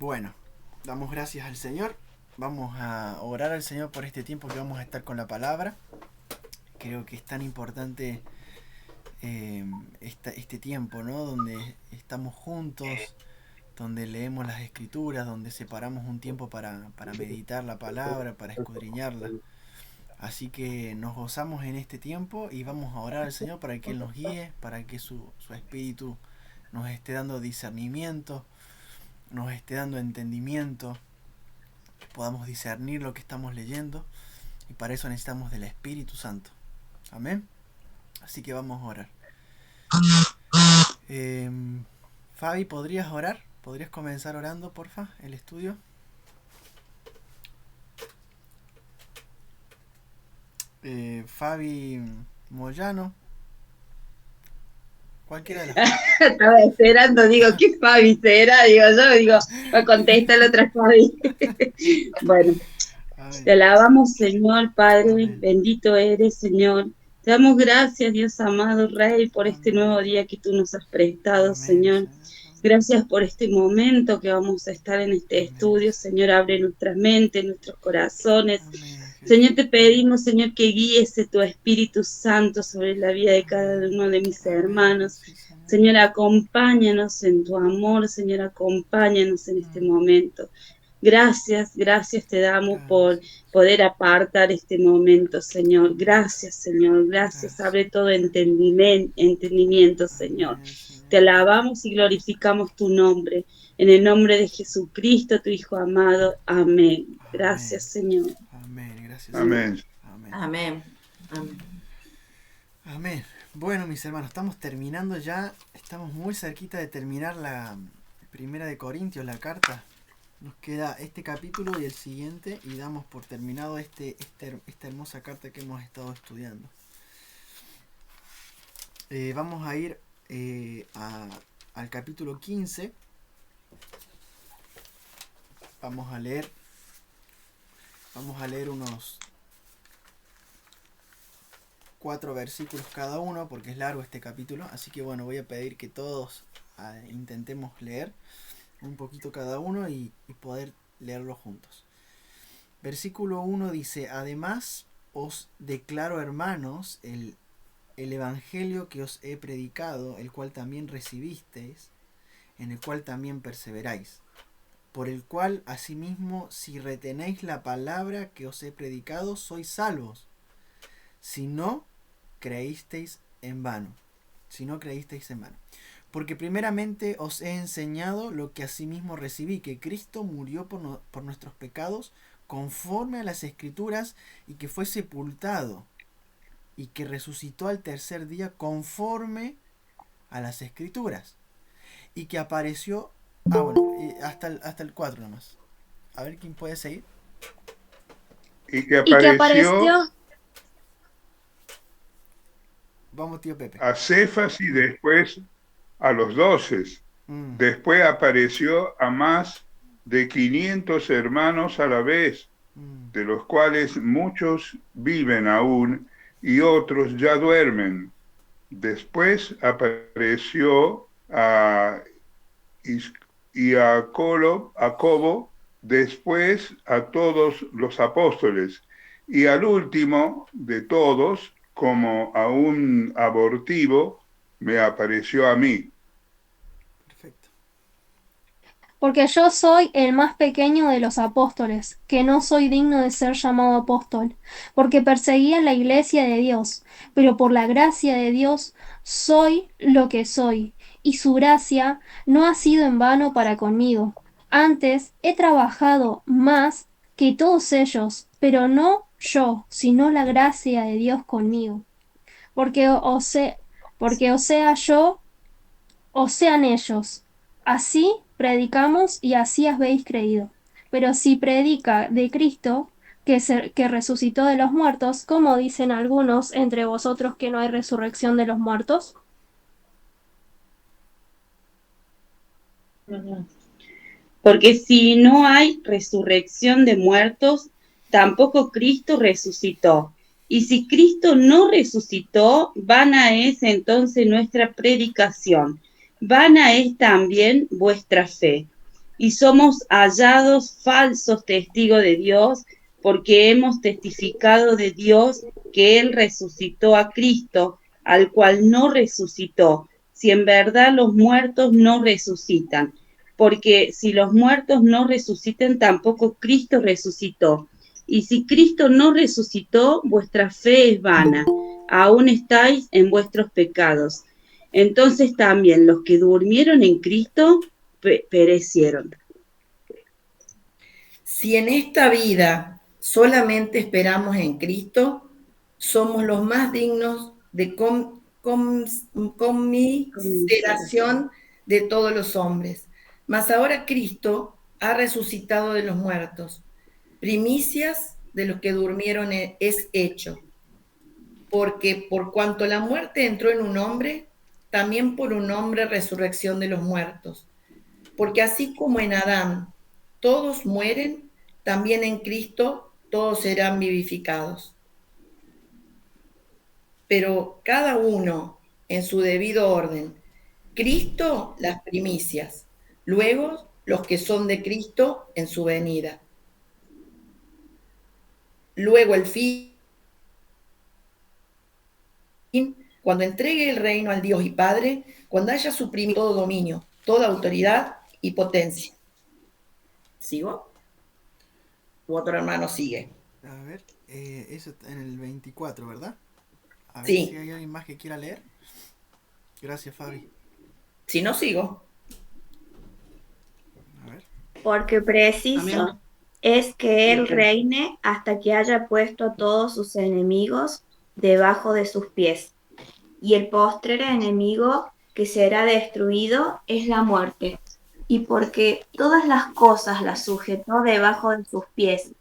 Bueno, damos gracias al Señor. Vamos a orar al Señor por este tiempo que vamos a estar con la palabra. Creo que es tan importante este tiempo, ¿no? Donde estamos juntos, donde leemos las escrituras, donde separamos un tiempo para meditar la palabra, para escudriñarla. Así que nos gozamos en este tiempo y vamos a orar al Señor para que Él nos guíe, para que su Espíritu nos esté dando discernimiento, nos esté dando entendimiento, podamos discernir lo que estamos leyendo, y para eso necesitamos del Espíritu Santo. Amén. Así que vamos a orar. Eh, Fabi, ¿podrías orar? ¿Podrías comenzar orando, porfa, el estudio? Fabi Moyano, cualquiera de las... Estaba esperando, digo, ¿qué Fabi será? Digo, va a contestar la otra Fabi. Bueno, Ay, te alabamos, Señor, Padre, amén, bendito eres, Señor. Te damos gracias, Dios amado Rey, por este amén, nuevo día que tú nos has prestado, amén, Señor. Señor, amén, Gracias por este momento que vamos a estar en este amén, estudio, Señor. Abre nuestras mentes, nuestros corazones. amén, Señor, Jesús, te pedimos, Señor, que guíes tu Espíritu Santo sobre la vida de cada amén, uno de mis amén, hermanos. sí, Señor, Señor, acompáñanos en tu amor, Señor, acompáñanos en este momento. Gracias, gracias te damos por gracias, poder apartar este momento, Señor. Gracias, Señor, gracias. gracias, Abre todo entendimiento, Señor. amén, Te Señor, alabamos y glorificamos tu nombre. En el nombre de Jesucristo, tu Hijo amado. Amén. amén, Gracias, Señor. amén, gracias, Señor, Amén. amén, Amén. Amén. amén. Bueno, mis hermanos, estamos terminando ya, estamos muy cerquita de terminar la primera de Corintios, la carta. Nos queda este capítulo y el siguiente y damos por terminado esta hermosa carta que hemos estado estudiando. Vamos a ir al capítulo 15. Vamos a leer unos 4 versículos cada uno porque es largo este capítulo. Así que bueno, voy a pedir que todos intentemos leer un poquito cada uno y poder leerlo juntos. Versículo 1 dice: además os declaro, hermanos, el evangelio que os he predicado, el cual también recibisteis, en el cual también perseveráis, por el cual asimismo, si retenéis la palabra que os he predicado, sois salvos, si no creísteis en vano. Si no creísteis en vano. Porque primeramente os he enseñado lo que asimismo recibí, que Cristo murió por nuestros pecados conforme a las Escrituras, y que fue sepultado, y que resucitó al tercer día conforme a las Escrituras, y que apareció... hasta el 4 nomás. A ver quién puede seguir. Y que Y que apareció apareció, Vamos, tío Pepe. a Cefas y después a los 12. Mm, Después apareció a más de 500 hermanos a la vez, mm, de los cuales muchos viven aún y otros ya duermen. Después apareció a y a Jacobo, después a todos los apóstoles, y al último de todos, como a un abortivo, me apareció a mí. perfecto. porque yo soy el más pequeño de los apóstoles, que no soy digno de ser llamado apóstol, porque perseguía la iglesia de Dios, pero por la gracia de Dios soy lo que soy, y su gracia no ha sido en vano para conmigo. Antes he trabajado más que todos ellos, pero no yo, sino la gracia de Dios conmigo. Porque porque o sea yo, o sean ellos. Así predicamos y así habéis creído. Pero si predica de Cristo, que resucitó de los muertos, ¿cómo dicen algunos entre vosotros que no hay resurrección de los muertos? Porque si no hay resurrección de muertos, tampoco Cristo resucitó. Y si Cristo no resucitó, vana es entonces nuestra predicación, vana es también vuestra fe. y somos hallados falsos testigos de Dios, porque hemos testificado de Dios que Él resucitó a Cristo, al cual no resucitó, si en verdad los muertos no resucitan. Porque si los muertos no resucitan, tampoco Cristo resucitó. Y si Cristo no resucitó, vuestra fe es vana, aún estáis en vuestros pecados. Entonces también los que durmieron en Cristo perecieron. Si en esta vida solamente esperamos en Cristo, somos los más dignos de conmiseración de todos los hombres. Mas ahora Cristo ha resucitado de los muertos. Primicias de los que durmieron es hecho. Porque por cuanto la muerte entró en un hombre, también por un hombre resurrección de los muertos. Porque así como en Adán todos mueren, también en Cristo todos serán vivificados. Pero cada uno en su debido orden. Cristo las primicias, luego los que son de Cristo en su venida. Luego el fin, cuando entregue el reino al Dios y Padre, cuando haya suprimido todo dominio, toda autoridad y potencia. ¿Sigo? ¿U otro hermano sigue? A ver, eso está en el 24, ¿verdad? A ver Sí. si hay alguien más que quiera leer. Gracias, Fabi. Si no, sigo. A ver. Porque preciso Amén. es que Él Ok. reine hasta que haya puesto a todos sus enemigos debajo de sus pies. Y el postrer enemigo que será destruido es la muerte. Y porque todas las cosas las sujetó debajo de sus pies.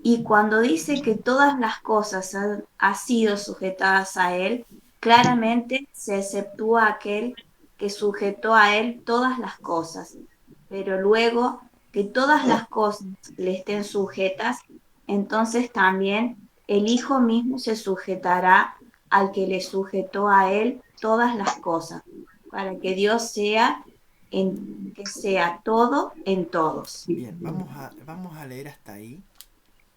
Y cuando dice que todas las cosas han sido sujetadas a Él, claramente se exceptúa aquel que sujetó a Él todas las cosas. Pero luego que todas las cosas le estén sujetas, entonces también el Hijo mismo se sujetará al que le sujetó a Él todas las cosas, para que Dios sea que sea todo en todos. Bien, vamos a leer hasta ahí,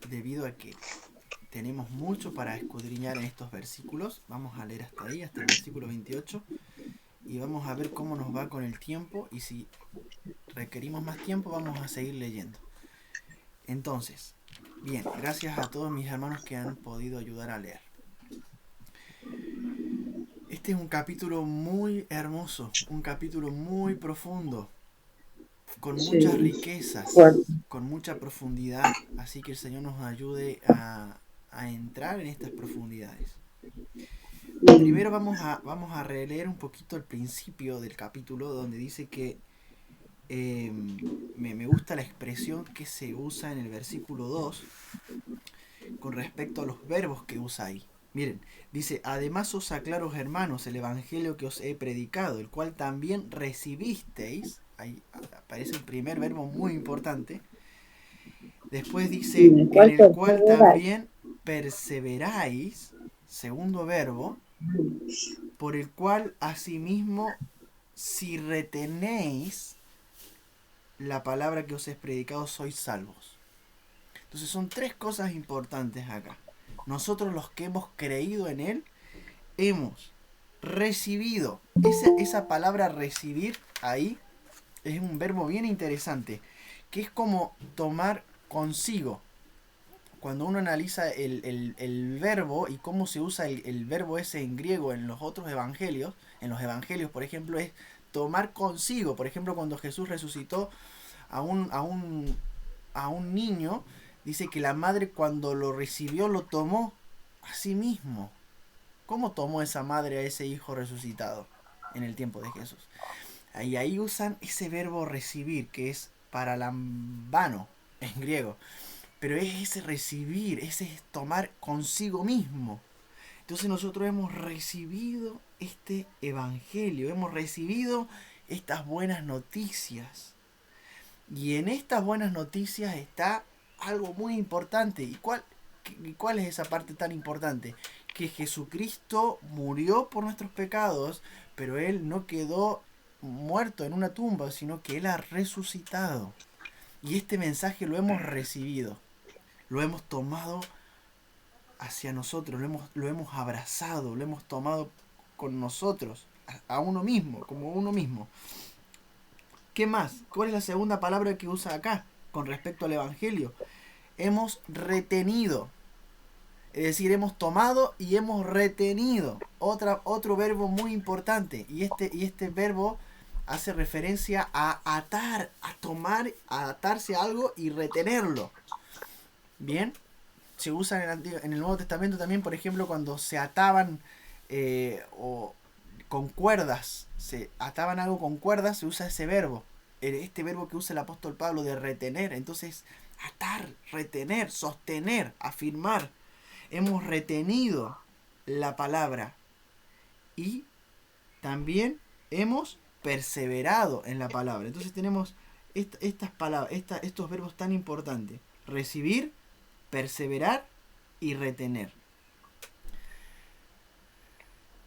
debido a que tenemos mucho para escudriñar en estos versículos. Vamos a leer hasta ahí, hasta el versículo 28, y vamos a ver cómo nos va con el tiempo, y si requerimos más tiempo vamos a seguir leyendo. Entonces, bien, gracias a todos mis hermanos que han podido ayudar a leer. Este es un capítulo muy hermoso, un capítulo muy profundo, con muchas riquezas, con mucha profundidad, así que el Señor nos ayude a entrar en estas profundidades. Primero vamos a releer un poquito el principio del capítulo, donde dice que me gusta la expresión que se usa en el versículo 2 con respecto a los verbos que usa ahí. Miren, dice: además os aclaro, hermanos, el evangelio que os he predicado, el cual también recibisteis. Ahí aparece el primer verbo muy importante. Después dice: en el cual también perseveráis, segundo verbo, por el cual asimismo, si retenéis la palabra que os he predicado, sois salvos. Entonces son tres cosas importantes acá. Nosotros, los que hemos creído en Él, hemos recibido. Esa palabra recibir ahí es un verbo bien interesante, que es como tomar consigo. Cuando uno analiza el verbo y cómo se usa el verbo ese en griego en los otros evangelios, en los evangelios, por ejemplo, es tomar consigo. Por ejemplo, cuando Jesús resucitó a un niño, dice que la madre, cuando lo recibió, lo tomó a sí mismo. ¿Cómo tomó esa madre a ese hijo resucitado en el tiempo de Jesús? Ahí usan ese verbo recibir, que es paralambano en griego. Pero es ese recibir, ese es tomar consigo mismo. Entonces nosotros hemos recibido este evangelio, hemos recibido estas buenas noticias. Y en estas buenas noticias está algo muy importante. ¿Y cuál es esa parte tan importante? Que Jesucristo murió por nuestros pecados, pero Él no quedó muerto en una tumba, sino que Él ha resucitado. Y este mensaje lo hemos recibido, lo hemos tomado hacia nosotros, lo hemos abrazado, lo hemos tomado con nosotros, a uno mismo, como uno mismo. ¿Qué más? ¿Cuál es la segunda palabra que usa acá con respecto al Evangelio? Hemos retenido. Es decir, hemos tomado y hemos retenido. Otro verbo muy importante. Y este verbo hace referencia a atar, a tomar, a atarse a algo y retenerlo. Bien. Se usa en el Nuevo Testamento también, por ejemplo, cuando se ataban o con cuerdas. Se ataban algo con cuerdas, se usa ese verbo. Este verbo que usa el apóstol Pablo de retener. Entonces, atar, retener, sostener, afirmar. Hemos retenido la palabra y también hemos perseverado en la palabra. Entonces tenemos estas palabras, estos verbos tan importantes: recibir, perseverar y retener.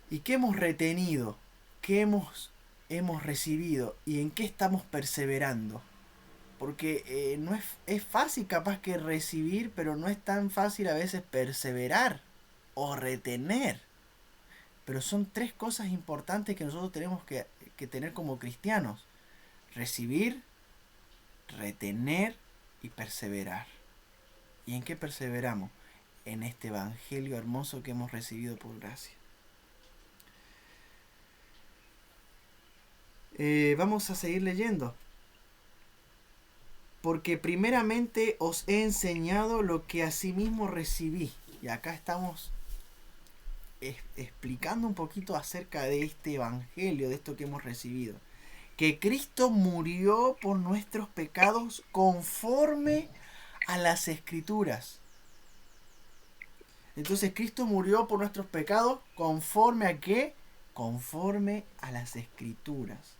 ¿Y qué hemos retenido? ¿Qué hemos recibido? ¿Y en qué estamos perseverando? Porque no es fácil capaz que recibir, pero no es tan fácil a veces perseverar o retener. Pero son tres cosas importantes que nosotros tenemos que tener como cristianos: recibir, retener y perseverar. ¿Y en qué perseveramos? En este evangelio hermoso que hemos recibido por gracia. Vamos a seguir leyendo. Porque primeramente os he enseñado lo que asimismo recibí. Y acá estamos explicando un poquito acerca de este evangelio, de esto que hemos recibido. Que Cristo murió por nuestros pecados conforme a las Escrituras. Entonces Cristo murió por nuestros pecados conforme a ¿qué? Conforme a las Escrituras.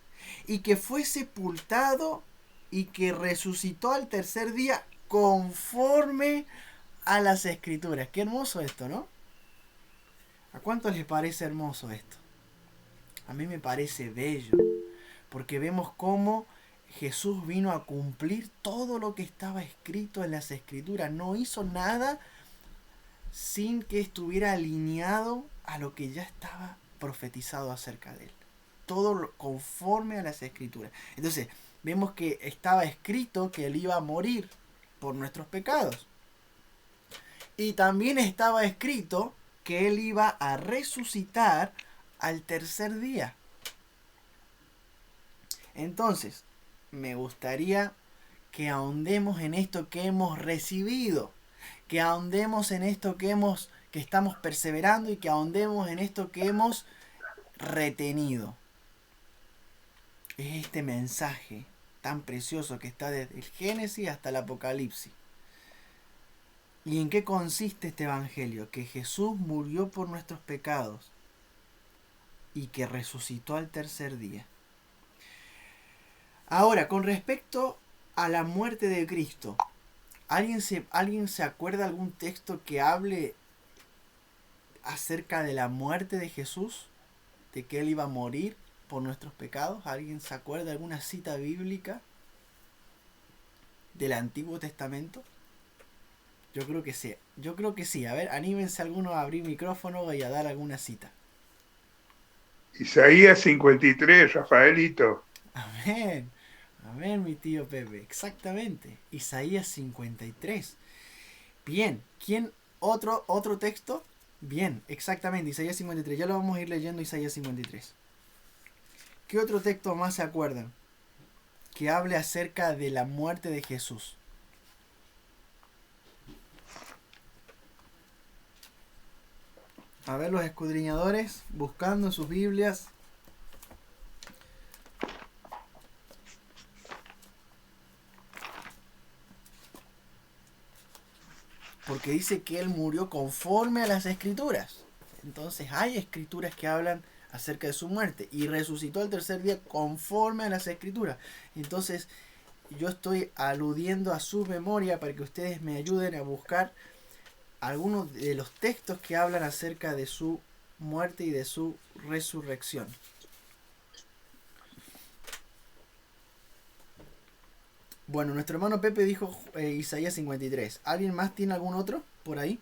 Y que fue sepultado y que resucitó al tercer día conforme a las Escrituras. Qué hermoso esto, ¿no? ¿A cuántos les parece hermoso esto? A mí me parece bello, porque vemos cómo Jesús vino a cumplir todo lo que estaba escrito en las Escrituras. No hizo nada sin que estuviera alineado a lo que ya estaba profetizado acerca de él. Todo conforme a las Escrituras. Entonces, vemos que estaba escrito que él iba a morir por nuestros pecados. Y también estaba escrito que él iba a resucitar al tercer día. Entonces, me gustaría que ahondemos en esto que hemos recibido, que ahondemos en esto que estamos perseverando y que ahondemos en esto que hemos retenido. Es este mensaje tan precioso que está desde el Génesis hasta el Apocalipsis. ¿Y en qué consiste este evangelio? Que Jesús murió por nuestros pecados y que resucitó al tercer día. Ahora, con respecto a la muerte de Cristo, ¿alguien se acuerda de algún texto que hable acerca de la muerte de Jesús? ¿De que Él iba a morir por nuestros pecados? ¿Alguien se acuerda de alguna cita bíblica del Antiguo Testamento? Yo creo que sí. A ver, anímense algunos a abrir micrófono y a dar alguna cita. Isaías 53, Rafaelito. Amén. Amén, mi tío Pepe. Exactamente. Isaías 53. Bien. ¿Quién? ¿Otro texto? Bien, exactamente. Isaías 53. Ya lo vamos a ir leyendo, Isaías 53. ¿Qué otro texto más se acuerdan? Que hable acerca de la muerte de Jesús. A ver, los escudriñadores buscando en sus Biblias. Porque dice que Él murió conforme a las Escrituras. Entonces hay Escrituras que hablan acerca de su muerte. Y resucitó al tercer día conforme a las Escrituras. Entonces yo estoy aludiendo a su memoria para que ustedes me ayuden a buscar algunos de los textos que hablan acerca de su muerte y de su resurrección. Bueno, nuestro hermano Pepe dijo Isaías 53. ¿Alguien más tiene algún otro por ahí?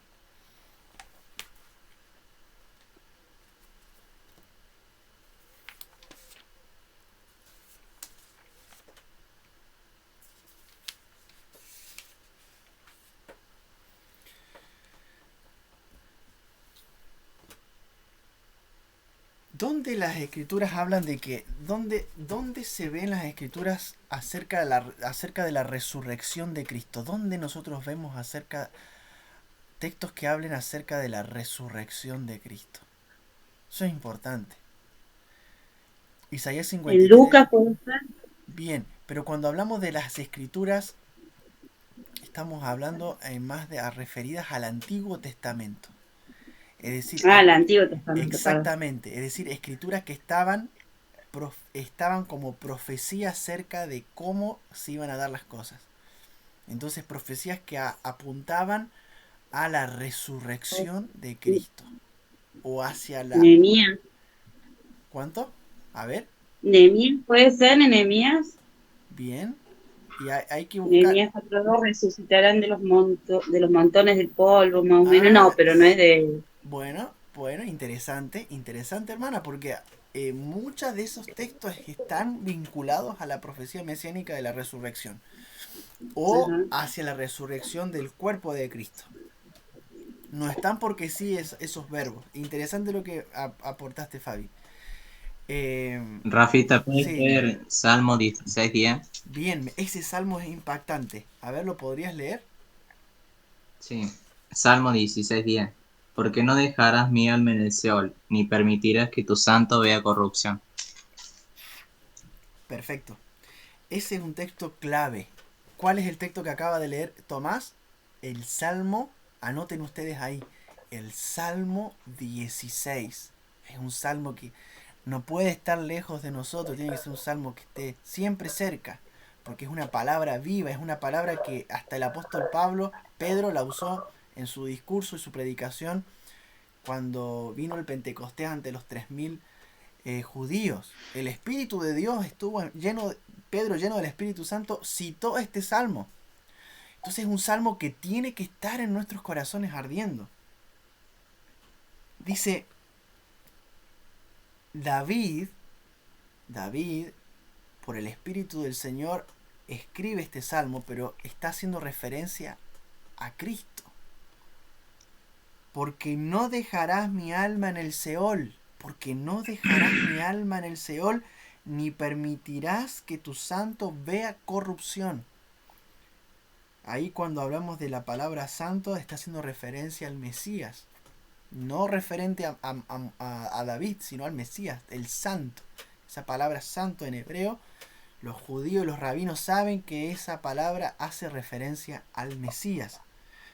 ¿Dónde las escrituras hablan de que, dónde se ven las escrituras acerca de la resurrección de Cristo? ¿Dónde nosotros vemos textos que hablen acerca de la resurrección de Cristo? Eso es importante. Isaías En 53. Lucas, puede ser. Bien, pero cuando hablamos de las escrituras, estamos hablando más referidas al Antiguo Testamento. Es decir, El Antiguo Testamento, perdón. exactamente, es decir, escrituras que estaban como profecías acerca de cómo se iban a dar las cosas. Entonces, profecías que apuntaban a la resurrección de Cristo. O hacia la... Nehemías. ¿Cuánto? A ver. Nehemías, ¿puede ser Nehemías? Bien. Y hay que buscar... Nehemías 4:2, resucitarán de los montones de polvo, más o menos. No, pero no es de... Bueno, interesante, hermana, porque muchos de esos textos están vinculados a la profecía mesiánica de la resurrección o hacia la resurrección del cuerpo de Cristo. No están porque sí esos verbos. Interesante lo que aportaste, Fabi. Rafita, ¿puedes Sí. leer Salmo 16:10? Bien, ese salmo es impactante. A ver, ¿lo podrías leer? Sí, Salmo 16:10. Porque no dejarás mi alma en el Seol, ni permitirás que tu santo vea corrupción. Perfecto. Ese es un texto clave. ¿Cuál es el texto que acaba de leer Tomás? El Salmo, anoten ustedes ahí, el Salmo 16. Es un salmo que no puede estar lejos de nosotros, tiene que ser un salmo que esté siempre cerca, porque es una palabra viva, es una palabra que hasta el apóstol Pedro la usó en su discurso y su predicación cuando vino el Pentecostés ante los 3000 judíos. El Espíritu de Dios estuvo lleno, Pedro lleno del Espíritu Santo citó este salmo. Entonces es un salmo que tiene que estar en nuestros corazones ardiendo. Dice David, por el Espíritu del Señor, escribe este salmo, pero está haciendo referencia a Cristo. Porque no dejarás mi alma en el Seol, porque no dejarás mi alma en el Seol, ni permitirás que tu santo vea corrupción. Ahí cuando hablamos de la palabra santo está haciendo referencia al Mesías. No referente a David, sino al Mesías, el santo. Esa palabra santo en hebreo, los judíos y los rabinos saben que esa palabra hace referencia al Mesías.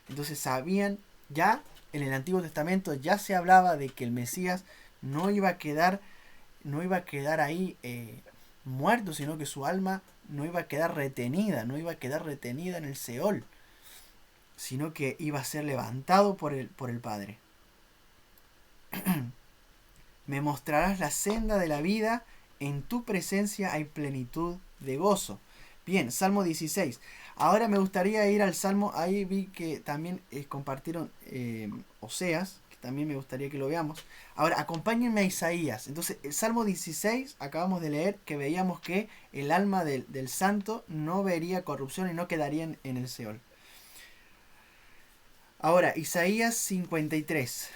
Entonces sabían, ya en el Antiguo Testamento ya se hablaba de que el Mesías no iba a quedar ahí muerto, sino que su alma no iba a quedar retenida en el Seol, sino que iba a ser levantado por el Padre. Me mostrarás la senda de la vida, en tu presencia hay plenitud de gozo. Bien, Salmo 16. Ahora me gustaría ir al Salmo, ahí vi que también compartieron Oseas, que también me gustaría que lo veamos. Ahora, acompáñenme a Isaías. Entonces, el Salmo 16, acabamos de leer que veíamos que el alma del santo no vería corrupción y no quedaría en el Seol. Ahora, Isaías 53.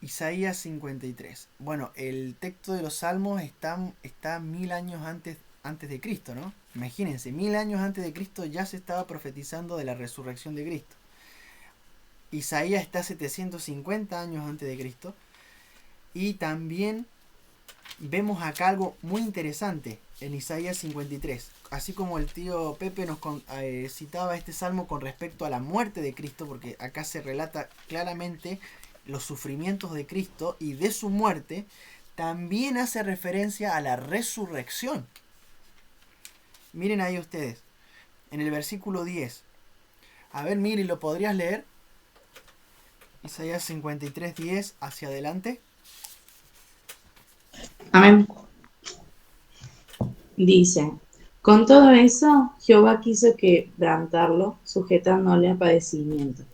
Isaías 53. Bueno, el texto de los Salmos está 1000 años antes de Cristo, ¿no? Imagínense, 1000 años antes de Cristo ya se estaba profetizando de la resurrección de Cristo. Isaías está 750 años antes de Cristo. Y también vemos acá algo muy interesante en Isaías 53. Así como el tío Pepe nos citaba este salmo con respecto a la muerte de Cristo, porque acá se relata claramente los sufrimientos de Cristo y de su muerte, también hace referencia a la resurrección. Miren ahí ustedes, en el versículo 10. A ver, Miri, ¿lo podrías leer? Isaías 53, 10, hacia adelante. Amén. Dice, Con todo eso, Jehová quiso quebrantarlo, sujetándole a padecimientos.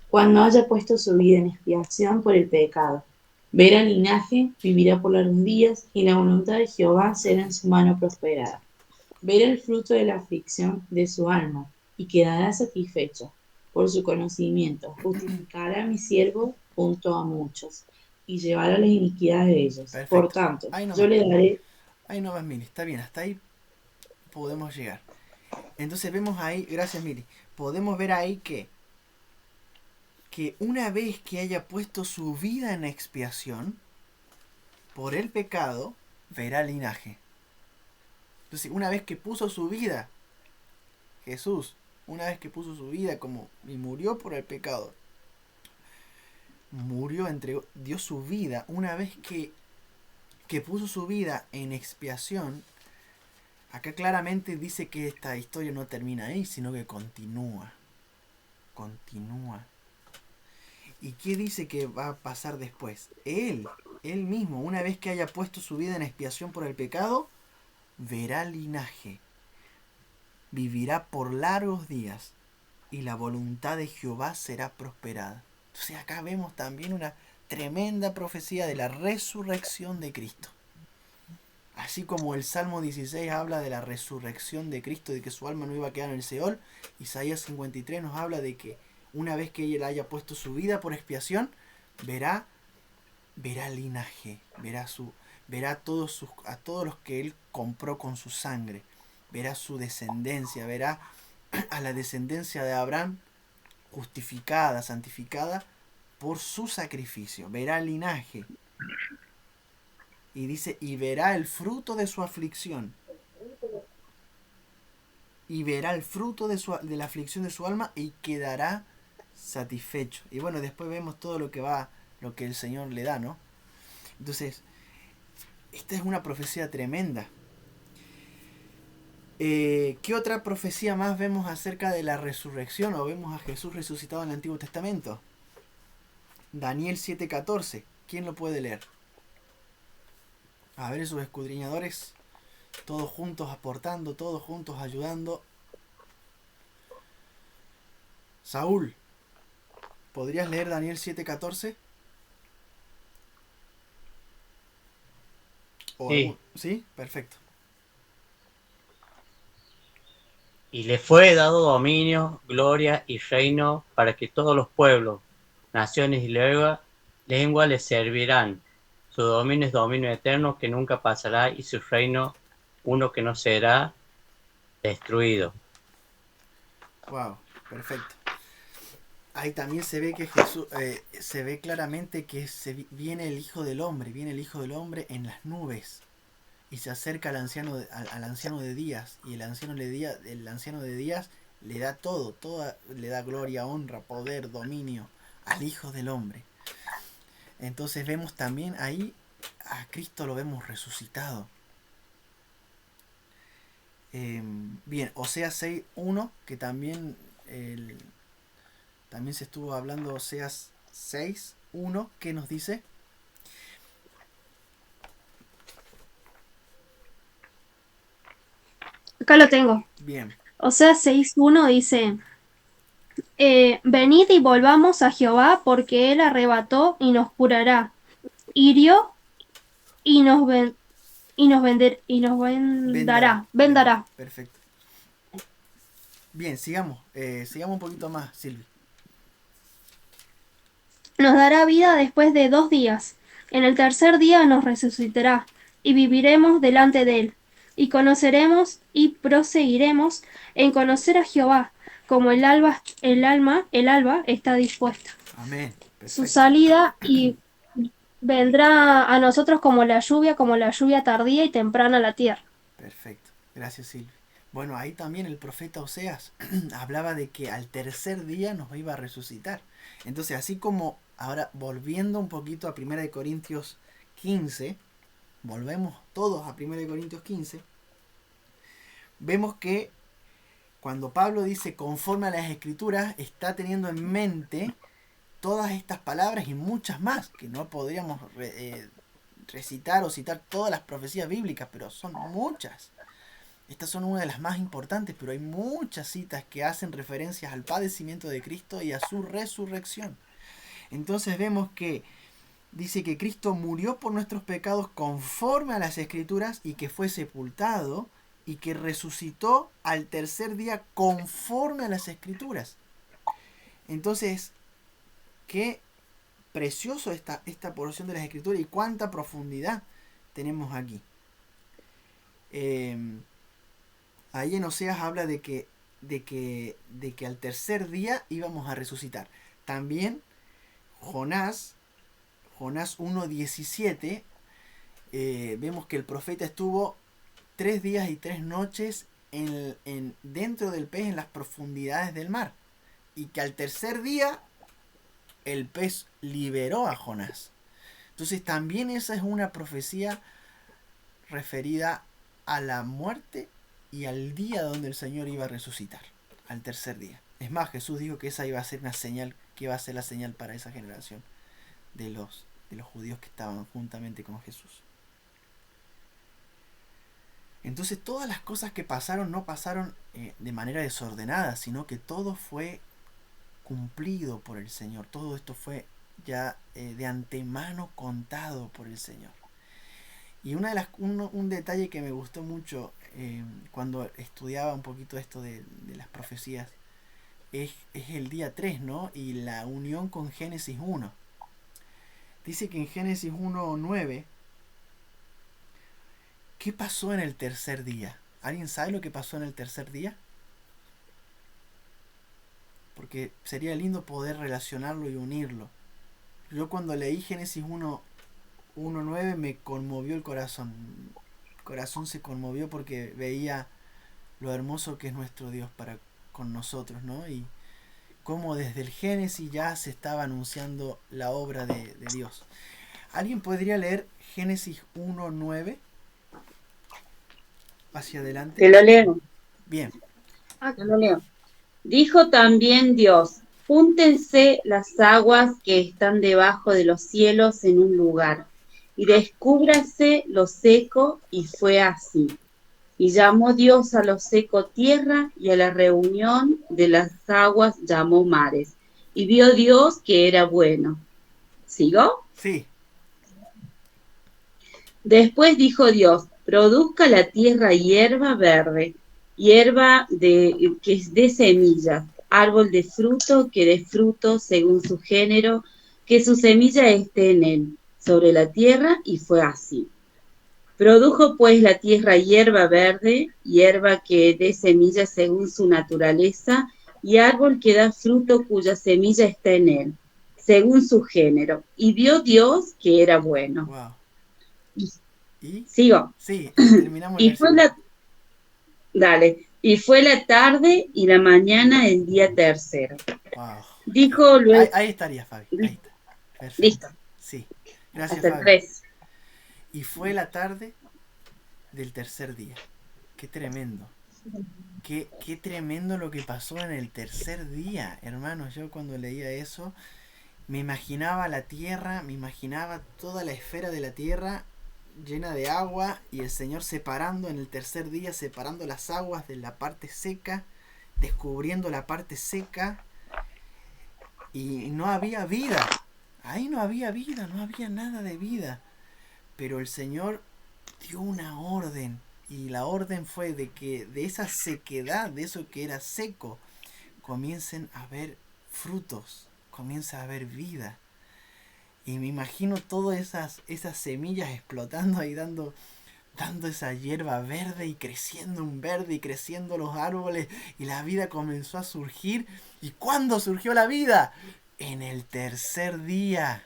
Cuando haya puesto su vida en expiación por el pecado, verá el linaje, vivirá por largos días, y la voluntad de Jehová será en su mano prosperada. Verá el fruto de la aflicción de su alma, y quedará satisfecho. Por su conocimiento, justificará a mi siervo junto a muchos, y llevará las iniquidades de ellos. Por Perfecto. tanto, Ahí yo nomás. le daré... Ahí nomás, Mili. Está bien, hasta ahí podemos llegar. Entonces vemos ahí, gracias Mili, podemos ver ahí que una vez que haya puesto su vida en expiación por el pecado, verá linaje. Entonces, una vez que puso su vida, Jesús, una vez que puso su vida como y murió por el pecado, murió, entregó, dio su vida, una vez que puso su vida en expiación, acá claramente dice que esta historia no termina ahí, sino que continúa. Continúa. ¿Y qué dice que va a pasar después? Él mismo, una vez que haya puesto su vida en expiación por el pecado, verá linaje, vivirá por largos días, y la voluntad de Jehová será prosperada. Entonces acá vemos también una tremenda profecía de la resurrección de Cristo. Así como el Salmo 16 habla de la resurrección de Cristo, de que su alma no iba a quedar en el Seol, Isaías 53 nos habla de que una vez que él haya puesto su vida por expiación, verá linaje, verá a todos los que él compró con su sangre, verá su descendencia, verá a la descendencia de Abraham justificada, santificada por su sacrificio, verá el linaje. Y dice, y verá el fruto de su aflicción. Y verá el fruto de la aflicción de su alma y quedará satisfecho. Y bueno, después vemos todo lo que el Señor le da, ¿no? Entonces, esta es una profecía tremenda. ¿Qué otra profecía más vemos acerca de la resurrección o vemos a Jesús resucitado en el Antiguo Testamento? Daniel 7:14. ¿Quién lo puede leer? A ver, esos escudriñadores, todos juntos aportando, todos juntos ayudando. Saúl, ¿podrías leer Daniel 7:14? Sí. ¿Sí? Perfecto. Y le fue dado dominio, gloria y reino para que todos los pueblos, naciones y lengua le servirán. Su dominio es dominio eterno que nunca pasará y su reino uno que no será destruido. Wow, perfecto. Ahí también se ve que Jesús, se ve claramente que viene el Hijo del Hombre, en las nubes y se acerca al anciano de Días, y el anciano de Días le da todo, le da gloria, honra, poder, dominio al Hijo del Hombre. Entonces vemos también ahí a Cristo, lo vemos resucitado. Bien, Oseas 6:1, que también se estuvo hablando. Oseas 6:1, ¿qué nos dice? Acá lo tengo. Bien. Oseas 6:1 dice, venid y volvamos a Jehová, porque él arrebató y nos curará, hirió y nos vendará. Perfecto. Bien, sigamos un poquito más, Silvi. Nos dará vida después de 2 días. En el tercer día nos resucitará, y viviremos delante de él. Y conoceremos y proseguiremos en conocer a Jehová, como el alba está dispuesta. Amén. Perfecto. Su salida y vendrá a nosotros como la lluvia tardía y temprana a la tierra. Perfecto. Gracias, Silvi. Bueno, ahí también el profeta Oseas hablaba de que al tercer día nos iba a resucitar. Entonces, así como ahora volviendo un poquito a 1 Corintios 15, volvemos todos a 1 Corintios 15, vemos que cuando Pablo dice conforme a las Escrituras, está teniendo en mente todas estas palabras y muchas más que no podríamos recitar o citar todas las profecías bíblicas, pero son muchas. Estas son una de las más importantes, pero hay muchas citas que hacen referencias al padecimiento de Cristo y a su resurrección. Entonces vemos que dice que Cristo murió por nuestros pecados conforme a las Escrituras y que fue sepultado y que resucitó al tercer día conforme a las Escrituras. Entonces, qué precioso esta porción de las Escrituras y cuánta profundidad tenemos aquí. Ahí en Oseas habla de que al tercer día íbamos a resucitar. También Jonás 1:17, vemos que el profeta estuvo 3 días y 3 noches dentro del pez en las profundidades del mar. Y que al tercer día el pez liberó a Jonás. Entonces también esa es una profecía referida a la muerte y al día donde el Señor iba a resucitar, al tercer día. Es más, Jesús dijo que esa iba a ser una señal, que iba a ser la señal para esa generación de los judíos que estaban juntamente con Jesús. Entonces todas las cosas que pasaron no pasaron de manera desordenada, sino que todo fue cumplido por el Señor. Todo esto fue ya de antemano contado por el Señor. Y un detalle que me gustó mucho cuando estudiaba un poquito esto de las profecías es el día 3, ¿no? Y la unión con Génesis 1. Dice que en Génesis 1:9, ¿qué pasó en el tercer día? ¿Alguien sabe lo que pasó en el tercer día? Porque sería lindo poder relacionarlo y unirlo. Yo cuando leí Génesis 1:9 me conmovió el corazón. El corazón se conmovió porque veía lo hermoso que es nuestro Dios para con nosotros, ¿no? Y cómo desde el Génesis ya se estaba anunciando la obra de Dios. ¿Alguien podría leer Génesis 1:9? Hacia adelante. Te lo leo. Bien. Te lo leo. Dijo también Dios: júntense las aguas que están debajo de los cielos en un lugar, y descúbrase lo seco, y fue así. Y llamó Dios a lo seco tierra, y a la reunión de las aguas llamó mares. Y vio Dios que era bueno. ¿Sigo? Sí. Después dijo Dios: produzca la tierra hierba verde, hierba que dé semillas, árbol de fruto que dé fruto según su género, que su semilla esté en él, sobre la tierra, y fue así. Produjo pues la tierra hierba verde, hierba que dé semillas según su naturaleza, y árbol que da fruto cuya semilla está en él, según su género. Y vio Dios que era bueno. Wow. ¿Y? Sigo. Sí, terminamos el versículo. Y fue la tarde y la mañana el día tercero. Wow. Dijo luego. Ahí estaría, Fabi. Ahí está. Perfecto. Listo. Sí. Gracias, hasta el Fabi. 3. Y fue la tarde del tercer día. Qué tremendo. Qué tremendo lo que pasó en el tercer día, hermanos. Yo cuando leía eso, me imaginaba la tierra, me imaginaba toda la esfera de la tierra llena de agua y el Señor separando en el tercer día, separando las aguas de la parte seca, descubriendo la parte seca, y no había vida. Ahí no había vida, no había nada de vida. Pero el Señor dio una orden, y la orden fue de que de esa sequedad, de eso que era seco, comiencen a haber frutos, comienza a haber vida. Y me imagino todas esas semillas explotando ahí, dando esa hierba verde y creciendo un verde y creciendo los árboles, y la vida comenzó a surgir. ¿Y cuándo surgió la vida? En el tercer día.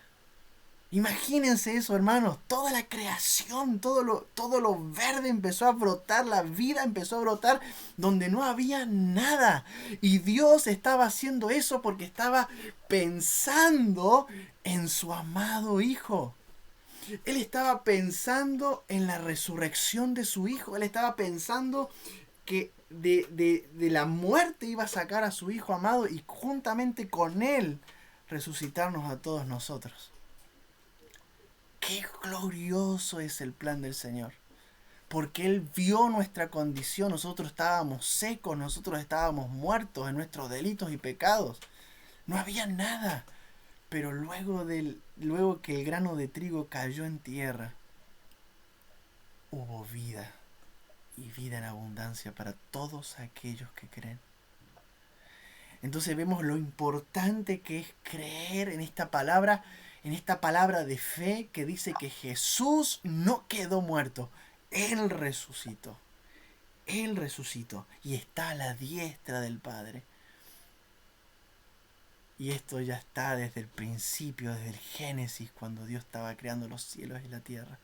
Imagínense eso, hermanos. Toda la creación, todo lo verde empezó a brotar, la vida empezó a brotar donde no había nada. Y Dios estaba haciendo eso porque estaba pensando en su amado Hijo. Él estaba pensando en la resurrección de su Hijo. Él estaba pensando que de la muerte iba a sacar a su Hijo amado y juntamente con Él resucitarnos a todos nosotros. qué glorioso es el plan del Señor. Porque Él vio nuestra condición, nosotros estábamos secos, nosotros estábamos muertos en nuestros delitos y pecados. No había nada. Pero luego que el grano de trigo cayó en tierra, hubo vida. Y vida en abundancia para todos aquellos que creen. Entonces vemos lo importante que es creer en esta palabra de fe que dice que Jesús no quedó muerto. Él resucitó. Él resucitó y está a la diestra del Padre. Y esto ya está desde el principio, desde el Génesis, cuando Dios estaba creando los cielos y la tierra.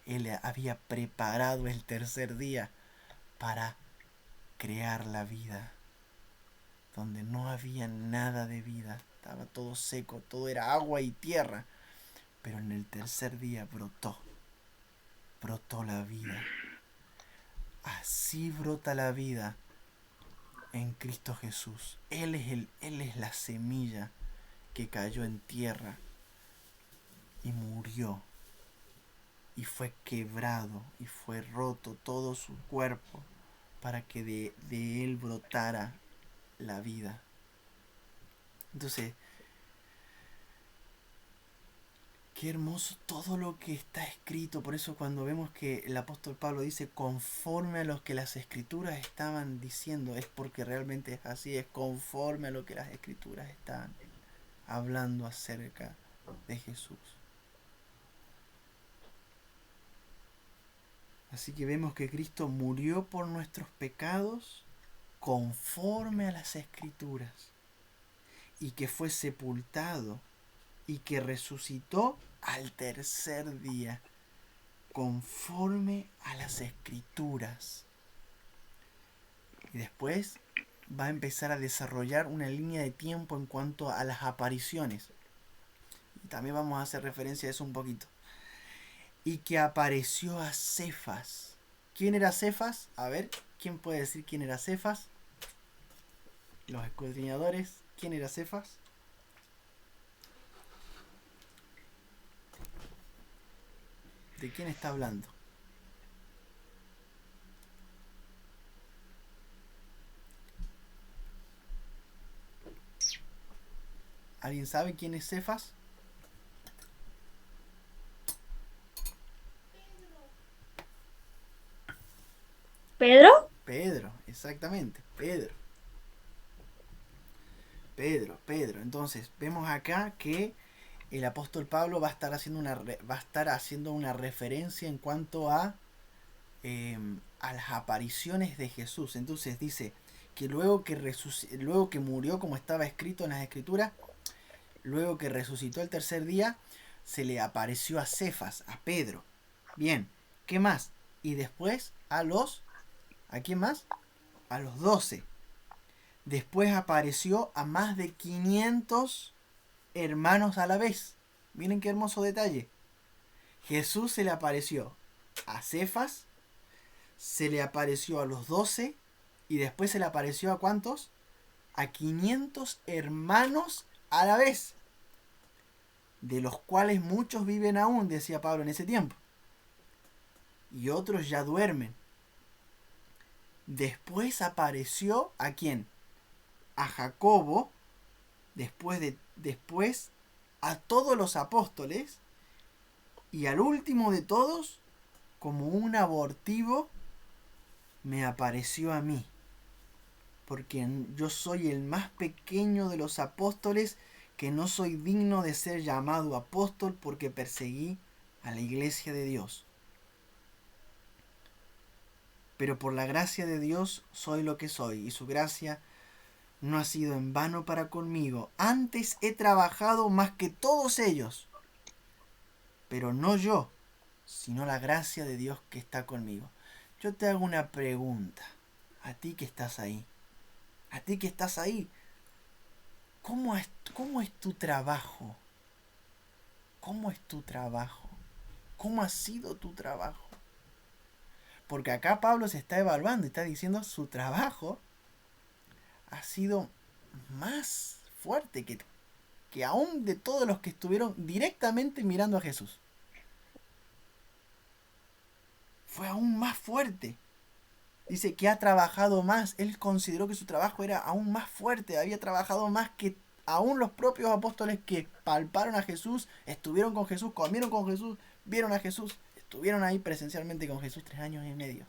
Él había preparado el tercer día para crear la vida. Donde no había nada de vida. Estaba todo seco, todo era agua y tierra. Pero en el tercer día brotó la vida. Así brota la vida en Cristo Jesús. Él es la semilla que cayó en tierra y murió. Y fue quebrado y fue roto todo su cuerpo para que de él brotara la vida. Entonces, qué hermoso todo lo que está escrito. Por eso cuando vemos que el apóstol Pablo dice conforme a lo que las escrituras estaban diciendo, es porque realmente es así, es conforme a lo que las escrituras están hablando acerca de Jesús. Así que vemos que Cristo murió por nuestros pecados conforme a las escrituras y que fue sepultado y que resucitó al tercer día conforme a las escrituras. Y después va a empezar a desarrollar una línea de tiempo en cuanto a las apariciones. Y también vamos a hacer referencia a eso un poquito. Y que apareció a Cefas. ¿Quién era Cefas? A ver, ¿quién puede decir quién era Cefas? Los escudriñadores. ¿Quién era Cefas? ¿De quién está hablando? ¿Alguien sabe quién es Cefas? ¿Pedro? Pedro, exactamente, Pedro. Entonces, vemos acá que el apóstol Pablo va a estar haciendo una referencia en cuanto a las apariciones de Jesús. Entonces dice que luego que murió, como estaba escrito en las Escrituras, luego que resucitó el tercer día, se le apareció a Cefas, a Pedro. Bien, ¿qué más? Y después ¿a quién más? A los 12. Después apareció a más de 500 hermanos a la vez. Miren qué hermoso detalle. Jesús se le apareció a Cefas, se le apareció a los 12 y después se le apareció ¿a cuántos? A 500 hermanos a la vez, de los cuales muchos viven aún, decía Pablo en ese tiempo, y otros ya duermen. Después apareció ¿a quién? A Jacobo, después a todos los apóstoles, y al último de todos, como un abortivo, me apareció a mí, porque yo soy el más pequeño de los apóstoles, que no soy digno de ser llamado apóstol porque perseguí a la iglesia de Dios. Pero por la gracia de Dios soy lo que soy, y su gracia no ha sido en vano para conmigo. Antes he trabajado más que todos ellos, pero no yo, sino la gracia de Dios que está conmigo. Yo te hago una pregunta, a ti que estás ahí. A ti que estás ahí, ¿cómo es tu trabajo? ¿Cómo es tu trabajo? ¿Cómo ha sido tu trabajo? Porque acá Pablo se está evaluando y está diciendo su trabajo ha sido más fuerte que aún de todos los que estuvieron directamente mirando a Jesús. fue aún más fuerte. Dice que ha trabajado más. Él consideró que su trabajo era aún más fuerte. Había trabajado más que aún los propios apóstoles que palparon a Jesús, estuvieron con Jesús, comieron con Jesús, vieron a Jesús, estuvieron ahí presencialmente con Jesús 3 años y medio.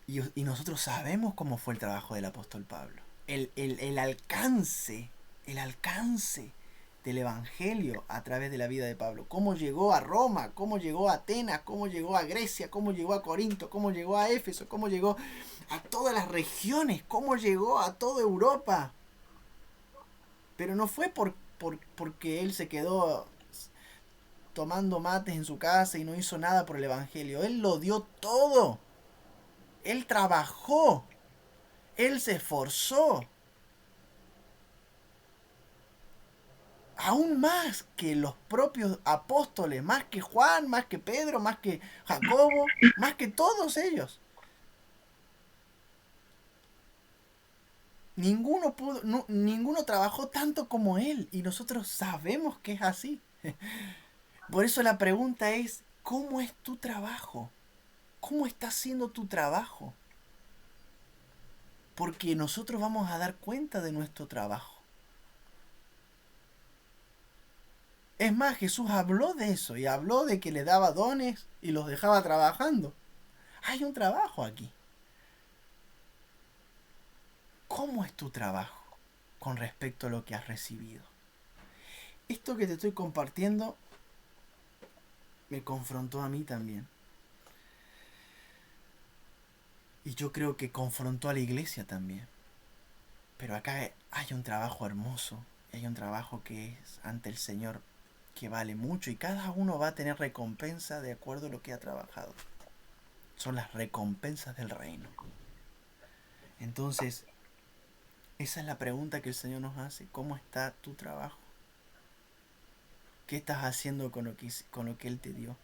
Y nosotros sabemos cómo fue el trabajo del apóstol Pablo. El alcance del Evangelio a través de la vida de Pablo. Cómo llegó a Roma, cómo llegó a Atenas, cómo llegó a Grecia, cómo llegó a Corinto, cómo llegó a Éfeso, cómo llegó a todas las regiones, cómo llegó a toda Europa. Pero no fue porque él se quedó tomando mates en su casa y no hizo nada por el Evangelio. Él lo dio todo. Él trabajó. Él se esforzó. Aún más que los propios apóstoles, más que Juan, más que Pedro, más que Jacobo, más que todos ellos. Ninguno trabajó tanto como él, y nosotros sabemos que es así. Por eso la pregunta es, ¿cómo es tu trabajo? ¿Cómo está siendo tu trabajo? Porque nosotros vamos a dar cuenta de nuestro trabajo. Es más, Jesús habló de eso y habló de que le daba dones y los dejaba trabajando. Hay un trabajo aquí. ¿Cómo es tu trabajo con respecto a lo que has recibido? Esto que te estoy compartiendo me confrontó a mí también. Y yo creo que confrontó a la iglesia también. Pero acá hay un trabajo hermoso. Hay un trabajo que es ante el Señor que vale mucho. Y cada uno va a tener recompensa de acuerdo a lo que ha trabajado. Son las recompensas del reino. Entonces, esa es la pregunta que el Señor nos hace. ¿Cómo está tu trabajo? ¿Qué estás haciendo con lo que Él te dio?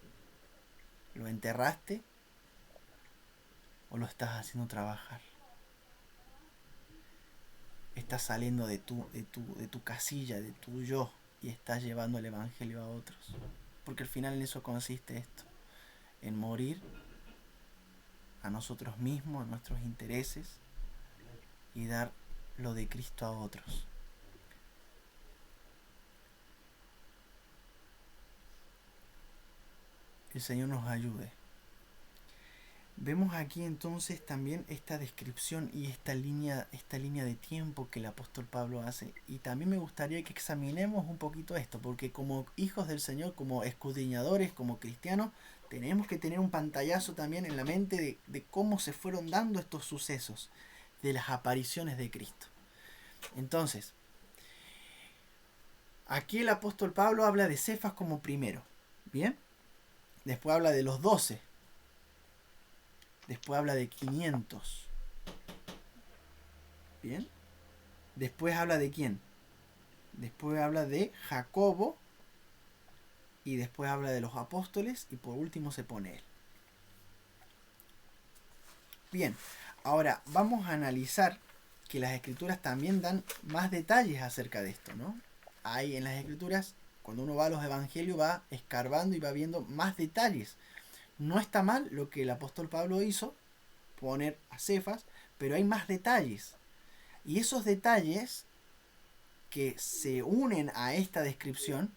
¿Lo enterraste? ¿O lo estás haciendo trabajar? Estás saliendo de tu casilla, de tu yo, y estás llevando el Evangelio a otros. Porque al final en eso consiste esto. En morir a nosotros mismos, a nuestros intereses, y dar lo de Cristo a otros. El Señor nos ayude. Vemos aquí entonces también esta descripción y esta línea de tiempo que el apóstol Pablo hace. Y también me gustaría que examinemos un poquito esto, porque como hijos del Señor, como escudriñadores, como cristianos, tenemos que tener un pantallazo también en la mente de cómo se fueron dando estos sucesos, de las apariciones de Cristo. Entonces, aquí el apóstol Pablo habla de Cefas como primero, ¿bien? Después habla de los 12. Después habla de 500. ¿Bien? Después habla de quién. Después habla de Jacobo. Y después habla de los apóstoles. Y por último se pone él. Bien. Ahora vamos a analizar que las escrituras también dan más detalles acerca de esto, ¿no? Hay en las escrituras, cuando uno va a los evangelios, va escarbando y va viendo más detalles. No está mal lo que el apóstol Pablo hizo, poner a Cefas, pero hay más detalles. Y esos detalles que se unen a esta descripción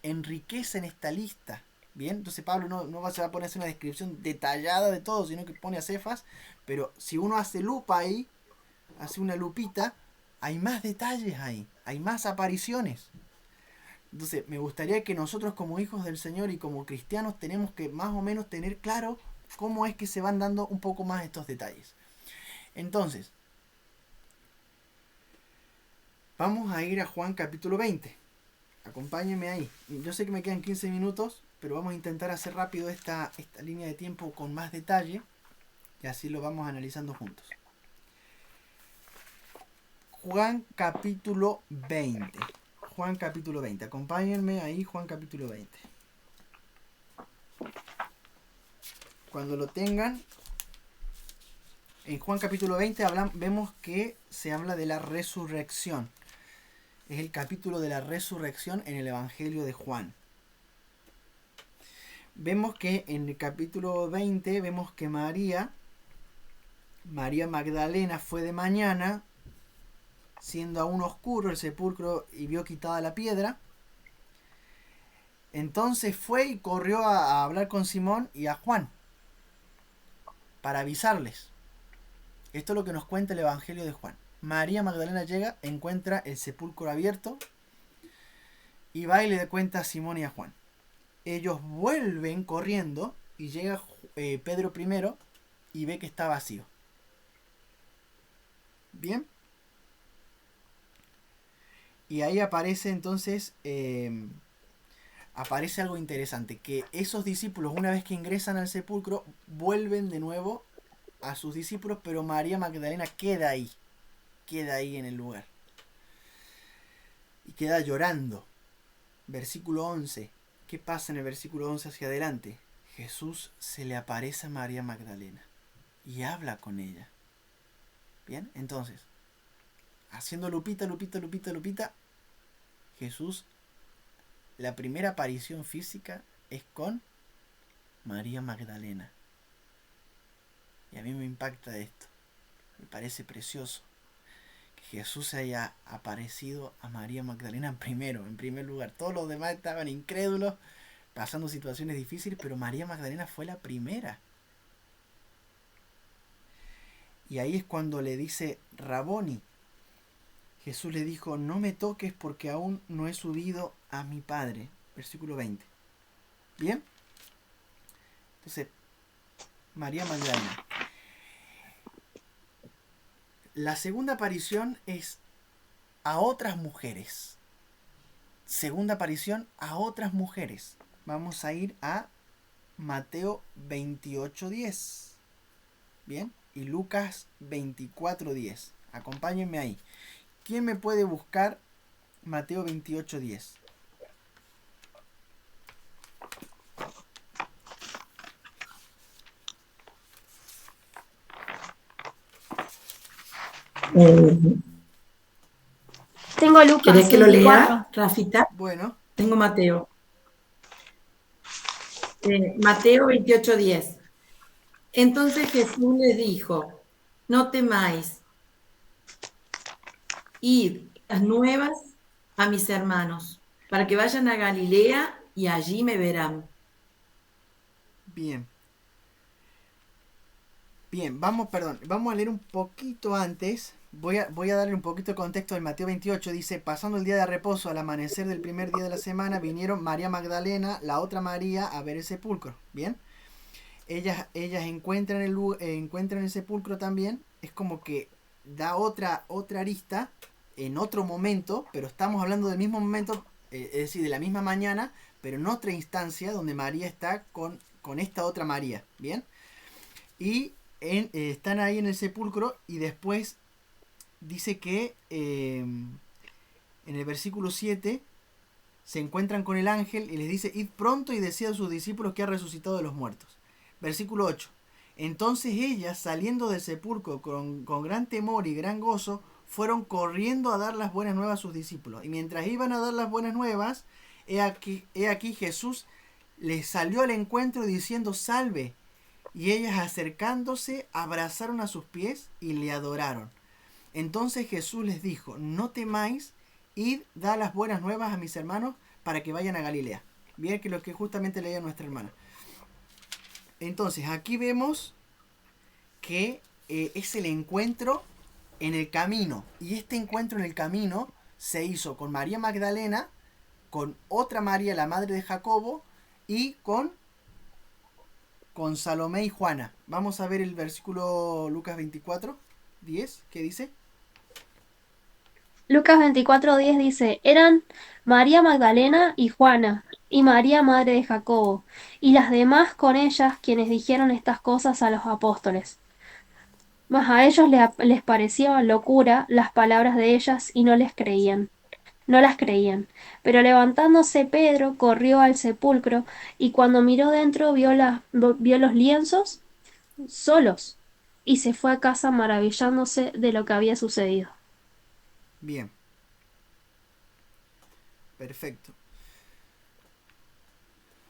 enriquecen esta lista. Bien, entonces Pablo no se va a poner a hacer una descripción detallada de todo, sino que pone a Cefas, pero si uno hace lupa ahí, hace una lupita, hay más detalles ahí, hay más apariciones. Entonces, me gustaría que nosotros como hijos del Señor y como cristianos tenemos que más o menos tener claro cómo es que se van dando un poco más estos detalles. Entonces, vamos a ir a Juan capítulo 20. Acompáñenme ahí. Yo sé que me quedan 15 minutos, pero vamos a intentar hacer rápido esta línea de tiempo con más detalle y así lo vamos analizando juntos. Juan capítulo 20. Juan capítulo 20. Acompáñenme ahí, Juan capítulo 20. Cuando lo tengan, en Juan capítulo 20 vemos que se habla de la resurrección. Es el capítulo de la resurrección en el Evangelio de Juan. vemos que en el capítulo 20 vemos que María Magdalena fue de mañana, siendo aún oscuro el sepulcro, y vio quitada la piedra. Entonces fue y corrió a hablar con Simón y a Juan para avisarles. Esto es lo que nos cuenta el Evangelio de Juan. María Magdalena llega, encuentra el sepulcro abierto y va y le cuenta a Simón y a Juan. Ellos vuelven corriendo y llega Pedro primero y ve que está vacío. Bien. Y ahí aparece entonces, aparece algo interesante, que esos discípulos, una vez que ingresan al sepulcro, vuelven de nuevo a sus discípulos, pero María Magdalena queda ahí en el lugar. Y queda llorando. Versículo 11. ¿Qué pasa en el versículo 11 hacia adelante? Jesús se le aparece a María Magdalena y habla con ella. Bien, entonces, haciendo lupita, Jesús, la primera aparición física es con María Magdalena. Y a mí me impacta esto. Me parece precioso que Jesús haya aparecido a María Magdalena en primer lugar. Todos los demás estaban incrédulos, pasando situaciones difíciles, pero María Magdalena fue la primera. Y ahí es cuando le dice Raboni. Jesús le dijo, no me toques porque aún no he subido a mi Padre. Versículo 20. ¿Bien? Entonces, María Magdalena. La segunda aparición es a otras mujeres. Segunda aparición a otras mujeres. Vamos a ir a Mateo 28:10. Bien, y Lucas 24:10. Acompáñenme ahí. ¿Quién me puede buscar Mateo 28:10? Tengo Lucas ¿Querés que lo 24. lea, Rafita? Bueno, Tengo Mateo. Mateo 28:10. Entonces Jesús les dijo, no temáis, id las nuevas a mis hermanos, para que vayan a Galilea y allí me verán. bien. Bien, vamos a leer un poquito antes. Voy a darle un poquito de contexto del Mateo 28. Dice, pasando el día de reposo, al amanecer del primer día de la semana, vinieron María Magdalena, la otra María, a ver el sepulcro. Bien. Ellas encuentran el sepulcro también. Es como que da otra arista en otro momento, pero estamos hablando del mismo momento, es decir, de la misma mañana, pero en otra instancia donde María está con esta otra María. Bien. Y están ahí en el sepulcro y después dice que en el versículo 7 se encuentran con el ángel y les dice, id pronto y decid a sus discípulos que ha resucitado de los muertos. Versículo 8. Entonces ellas, saliendo del sepulcro con gran temor y gran gozo, fueron corriendo a dar las buenas nuevas a sus discípulos. Y mientras iban a dar las buenas nuevas, he aquí Jesús les salió al encuentro diciendo, salve. Y ellas, acercándose, abrazaron a sus pies y le adoraron. Entonces Jesús les dijo, no temáis, id, da las buenas nuevas a mis hermanos para que vayan a Galilea. Bien, que lo que justamente leía nuestra hermana. Entonces, aquí vemos que es el encuentro en el camino. Y este encuentro en el camino se hizo con María Magdalena, con otra María, la madre de Jacobo, y con Salomé y Juana. Vamos a ver el versículo Lucas 24:10. ¿Qué dice? Lucas 24:10 dice, eran María Magdalena y Juana, y María madre de Jacobo, y las demás con ellas quienes dijeron estas cosas a los apóstoles. Mas a ellos les parecía locura las palabras de ellas y no las creían. Pero levantándose Pedro corrió al sepulcro y cuando miró dentro vio los lienzos solos y se fue a casa maravillándose de lo que había sucedido. Bien. Perfecto.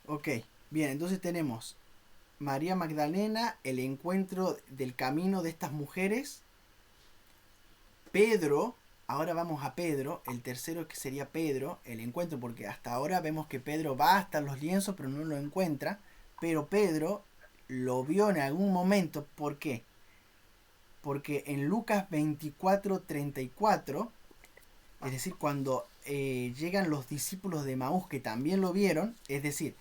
Ok. Bien, entonces tenemos María Magdalena, el encuentro del camino de estas mujeres. Pedro, ahora vamos a Pedro, el tercero que sería Pedro, el encuentro, porque hasta ahora vemos que Pedro va hasta los lienzos pero no lo encuentra, pero Pedro lo vio en algún momento. ¿Por qué? Porque en Lucas 24:34, es decir, cuando llegan los discípulos de Maús que también lo vieron, es decir,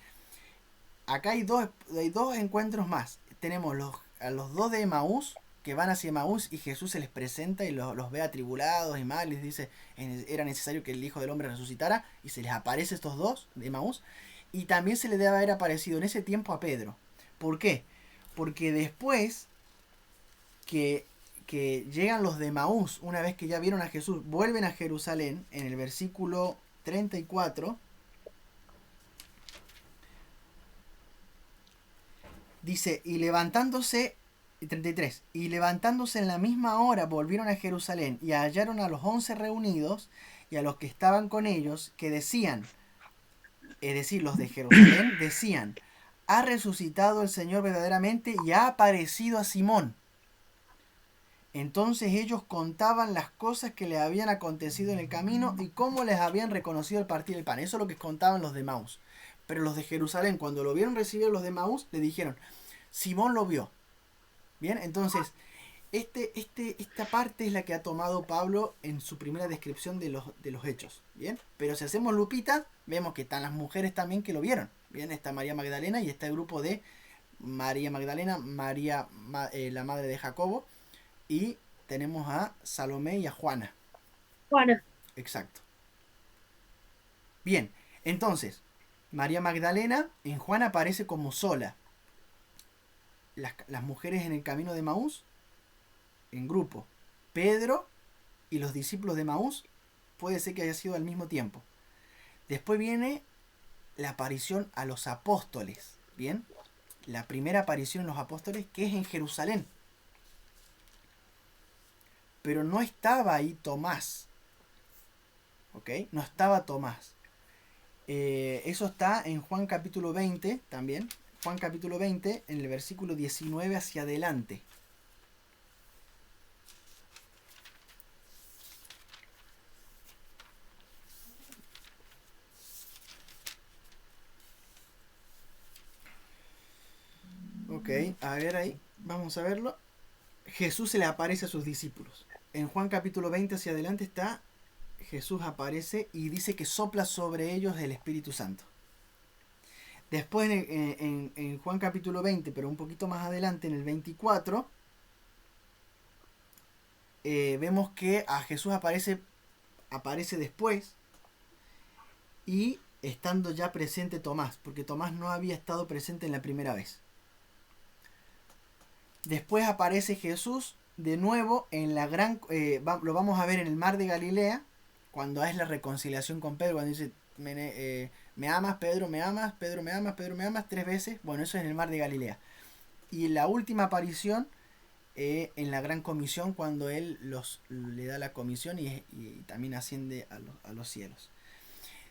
acá hay dos encuentros más. Tenemos a los dos de Maús que van hacia Maús y Jesús se les presenta y los ve atribulados y mal, les dice era necesario que el Hijo del Hombre resucitara, y se les aparece estos dos de Maús, y también se le debe haber aparecido en ese tiempo a Pedro. ¿Por qué? Porque después que llegan los de Maús, una vez que ya vieron a Jesús, vuelven a Jerusalén, en el versículo 34, dice, y levantándose, 33, y levantándose en la misma hora volvieron a Jerusalén y hallaron a los 11 reunidos y a los que estaban con ellos, que decían, es decir, los de Jerusalén decían, ha resucitado el Señor verdaderamente y ha aparecido a Simón. Entonces ellos contaban las cosas que les habían acontecido en el camino y cómo les habían reconocido al partir el pan. Eso es lo que contaban los de Maús. Pero los de Jerusalén, cuando lo vieron recibir los de Maús, le dijeron, Simón lo vio. Bien, entonces, esta parte es la que ha tomado Pablo en su primera descripción de los hechos. Bien, pero si hacemos lupita, vemos que están las mujeres también que lo vieron. Bien, está María Magdalena y está el grupo de María Magdalena, María, la madre de Jacobo, y tenemos a Salomé y a Juana. Juana. Exacto. Bien, entonces, María Magdalena en Juana aparece como sola. Las mujeres en el camino de Maús, en grupo. Pedro y los discípulos de Maús, puede ser que haya sido al mismo tiempo. Después viene la aparición a los apóstoles. Bien, la primera aparición en los apóstoles, que es en Jerusalén. Pero no estaba ahí Tomás. ¿Ok? No estaba Tomás. Eso está en Juan capítulo 20 también. Juan capítulo 20, en el versículo 19 hacia adelante. Ok, a ver ahí, vamos a verlo. Jesús se le aparece a sus discípulos. En Juan capítulo 20 hacia adelante está, Jesús aparece y dice que sopla sobre ellos el Espíritu Santo. Después en Juan capítulo 20, pero un poquito más adelante, en el 24, vemos que a Jesús aparece después y estando ya presente Tomás, porque Tomás no había estado presente en la primera vez. Después aparece Jesús de nuevo en la gran... lo vamos a ver en el mar de Galilea, cuando es la reconciliación con Pedro, cuando dice, me amas, Pedro, me amas, Pedro, me amas, Pedro, me amas, 3 veces. Bueno, eso es en el mar de Galilea. Y la última aparición en la gran comisión, cuando él le da la comisión y también asciende a los cielos.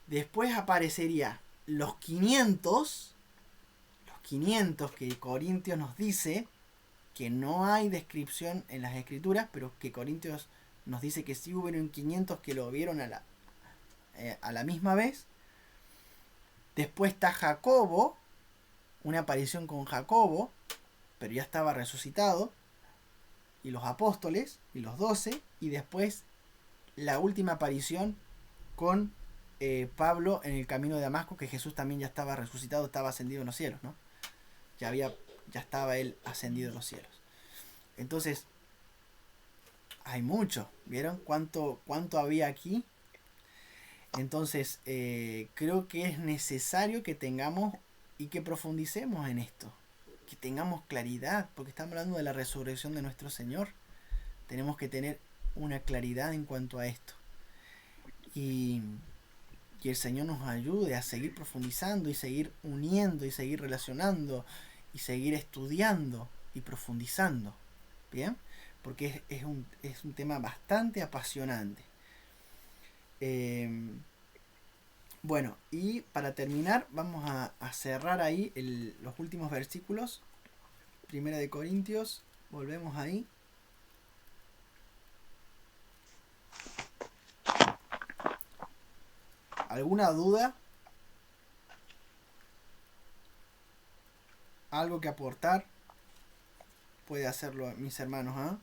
Después aparecería los 500 que Corintios nos dice que no hay descripción en las escrituras, pero que Corintios nos dice que sí hubieron 500 que lo vieron a la misma vez. Después está Jacobo, una aparición con Jacobo, pero ya estaba resucitado, y los apóstoles, y los 12, y después la última aparición con Pablo en el camino de Damasco, que Jesús también ya estaba resucitado, estaba ascendido en los cielos, ¿no? Ya estaba él ascendido en los cielos. Entonces, hay mucho, ¿vieron? ¿Cuánto había aquí? Entonces, creo que es necesario que tengamos y que profundicemos en esto, que tengamos claridad, porque estamos hablando de la resurrección de nuestro Señor. Tenemos que tener una claridad en cuanto a esto. Y el Señor nos ayude a seguir profundizando y seguir uniendo y seguir relacionando y seguir estudiando y profundizando. ¿Bien? Porque es un tema bastante apasionante. Bueno, y para terminar, vamos a cerrar ahí los últimos versículos. Primera de Corintios, volvemos ahí. ¿Alguna duda? ¿Algo que aportar? Puede hacerlo mis hermanos, ¿ah?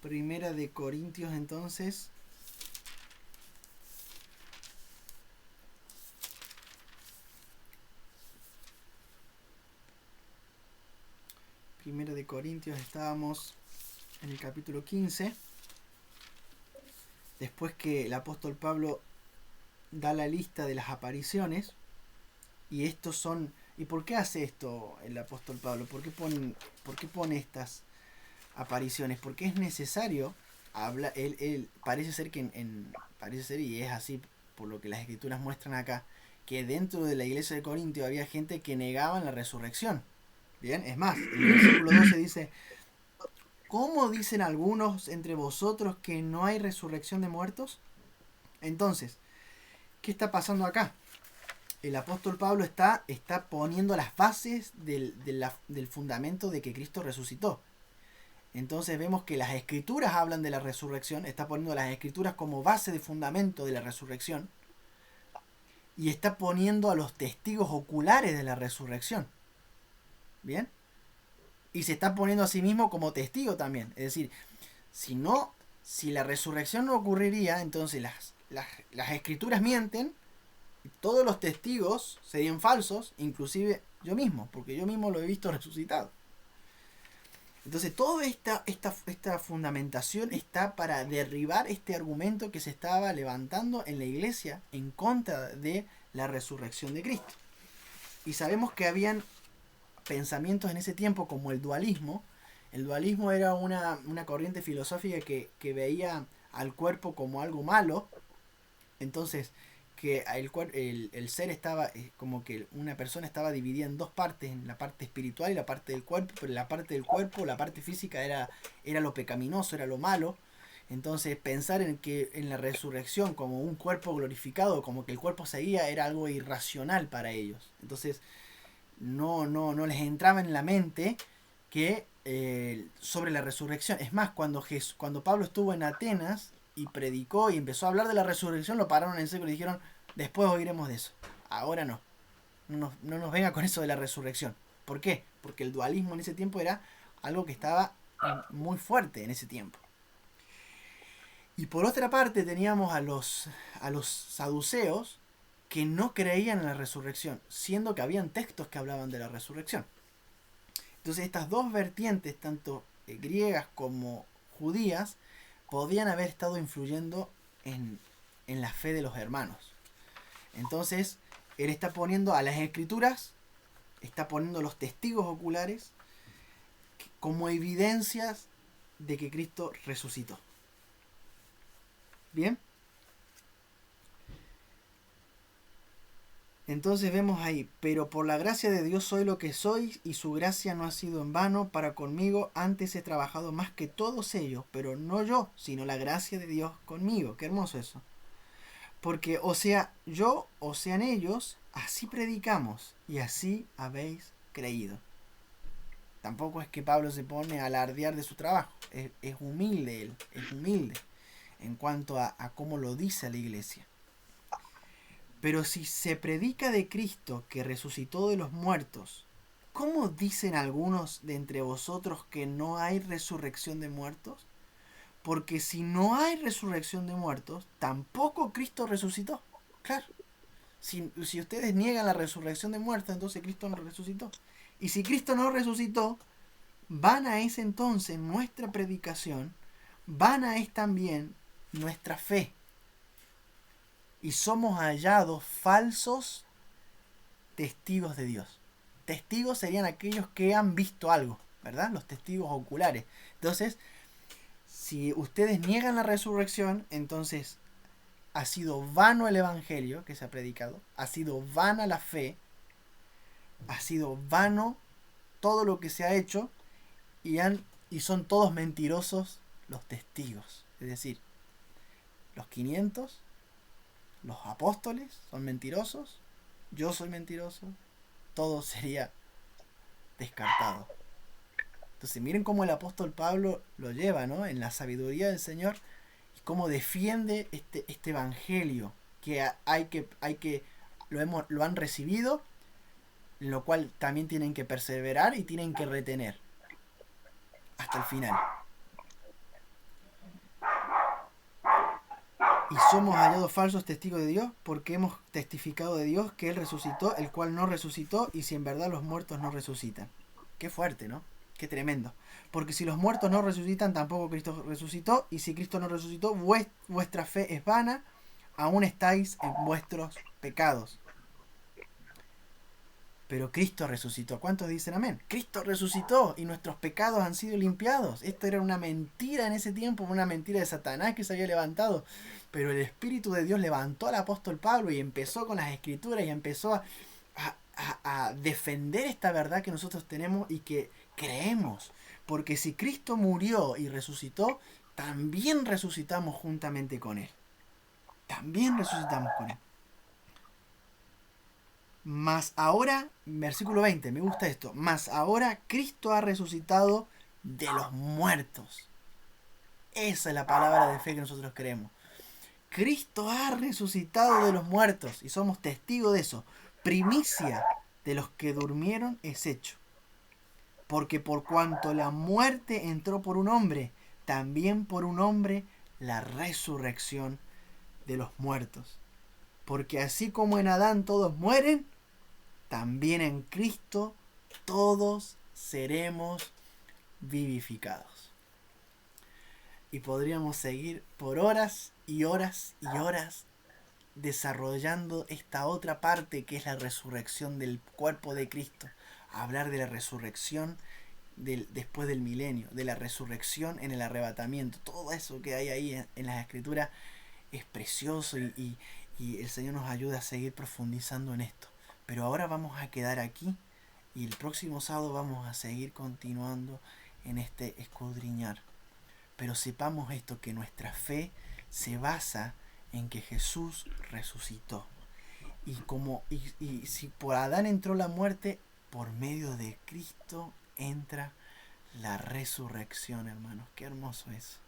Primera de Corintios, entonces. Primera de Corintios, estábamos en el capítulo 15. Después que el apóstol Pablo da la lista de las apariciones. Y estos son... ¿Y por qué hace esto el apóstol Pablo? ¿Por qué pone estas apariciones? Porque es necesario hablar. Él parece ser que parece ser, y es así por lo que las escrituras muestran acá, que dentro de la iglesia de Corintio había gente que negaban la resurrección. Bien, es más, en el versículo 12 dice: ¿cómo dicen algunos entre vosotros que no hay resurrección de muertos? Entonces, ¿qué está pasando acá? El apóstol Pablo está poniendo las bases del fundamento de que Cristo resucitó. Entonces vemos que las escrituras hablan de la resurrección, está poniendo las escrituras como base de fundamento de la resurrección, y está poniendo a los testigos oculares de la resurrección. ¿Bien? Y se está poniendo a sí mismo como testigo también. Es decir, si la resurrección no ocurriría, entonces las escrituras mienten, y todos los testigos serían falsos, inclusive yo mismo, porque yo mismo lo he visto resucitado. Entonces toda esta fundamentación está para derribar este argumento que se estaba levantando en la iglesia en contra de la resurrección de Cristo. Y sabemos que habían pensamientos en ese tiempo como el dualismo. El dualismo era una corriente filosófica que veía al cuerpo como algo malo. Entonces, que el ser estaba, como que una persona estaba dividida en dos partes, en la parte espiritual y la parte del cuerpo, pero la parte del cuerpo, la parte física era lo pecaminoso, era lo malo. Entonces pensar en la resurrección como un cuerpo glorificado, como que el cuerpo seguía, era algo irracional para ellos. Entonces no les entraba en la mente que sobre la resurrección. Es más, cuando Pablo estuvo en Atenas y predicó y empezó a hablar de la resurrección, lo pararon en seco y le dijeron: después oiremos de eso, ahora no nos venga con eso de la resurrección. ¿Por qué? Porque el dualismo en ese tiempo era algo que estaba muy fuerte en ese tiempo. Y por otra parte teníamos a los saduceos, que no creían en la resurrección, siendo que habían textos que hablaban de la resurrección. Entonces estas dos vertientes, tanto griegas como judías, podían haber estado influyendo en la fe de los hermanos. Entonces él está poniendo a las escrituras, está poniendo los testigos oculares como evidencias de que Cristo resucitó. ¿Bien? Entonces vemos ahí: pero por la gracia de Dios soy lo que soy, y su gracia no ha sido en vano para conmigo. Antes he trabajado más que todos ellos, pero no yo, sino la gracia de Dios conmigo. Qué hermoso eso. Porque o sea yo, o sean ellos, así predicamos, y así habéis creído. Tampoco es que Pablo se pone a alardear de su trabajo. Es humilde él, es humilde en cuanto a cómo lo dice a la iglesia. Pero si se predica de Cristo que resucitó de los muertos, ¿cómo dicen algunos de entre vosotros que no hay resurrección de muertos? Porque si no hay resurrección de muertos, tampoco Cristo resucitó. Claro. Si ustedes niegan la resurrección de muertos, entonces Cristo no resucitó. Y si Cristo no resucitó, vana es entonces nuestra predicación, vana es también nuestra fe. Y somos hallados falsos testigos de Dios. Testigos serían aquellos que han visto algo, ¿verdad? Los testigos oculares. Entonces, si ustedes niegan la resurrección, entonces ha sido vano el evangelio que se ha predicado, ha sido vana la fe, ha sido vano todo lo que se ha hecho, y y son todos mentirosos los testigos. Es decir, los 500, los apóstoles son mentirosos, yo soy mentiroso, todo sería descartado. Entonces miren cómo el apóstol Pablo lo lleva, ¿no?, en la sabiduría del Señor, y cómo defiende este evangelio que lo han recibido, en lo cual también tienen que perseverar y tienen que retener hasta el final. Y somos hallados falsos testigos de Dios porque hemos testificado de Dios que Él resucitó, el cual no resucitó, y si en verdad los muertos no resucitan. Qué fuerte, ¿no? Qué tremendo. Porque si los muertos no resucitan, tampoco Cristo resucitó, y si Cristo no resucitó, vuestra fe es vana, aún estáis en vuestros pecados. Pero Cristo resucitó. ¿Cuántos dicen amén? Cristo resucitó y nuestros pecados han sido limpiados. Esto era una mentira en ese tiempo, una mentira de Satanás que se había levantado. Pero el Espíritu de Dios levantó al apóstol Pablo y empezó con las Escrituras y empezó a defender esta verdad que nosotros tenemos y que creemos. Porque si Cristo murió y resucitó, también resucitamos juntamente con Él. También resucitamos con Él. Mas ahora, versículo 20, me gusta esto. Mas ahora Cristo ha resucitado de los muertos. Esa es la palabra de fe que nosotros creemos. Cristo ha resucitado de los muertos y somos testigos de eso. Primicia de los que durmieron es hecho. Porque por cuanto la muerte entró por un hombre, también por un hombre la resurrección de los muertos. Porque así como en Adán todos mueren, también en Cristo todos seremos vivificados. Y podríamos seguir por horas y horas y horas desarrollando esta otra parte que es la resurrección del cuerpo de Cristo. Hablar de la resurrección después del milenio, de la resurrección en el arrebatamiento. Todo eso que hay ahí en las Escrituras es precioso y el Señor nos ayuda a seguir profundizando en esto. Pero ahora vamos a quedar aquí y el próximo sábado vamos a seguir continuando en este escudriñar. Pero sepamos esto, que nuestra fe se basa en que Jesús resucitó. Y si por Adán entró la muerte, por medio de Cristo entra la resurrección, hermanos. Qué hermoso es.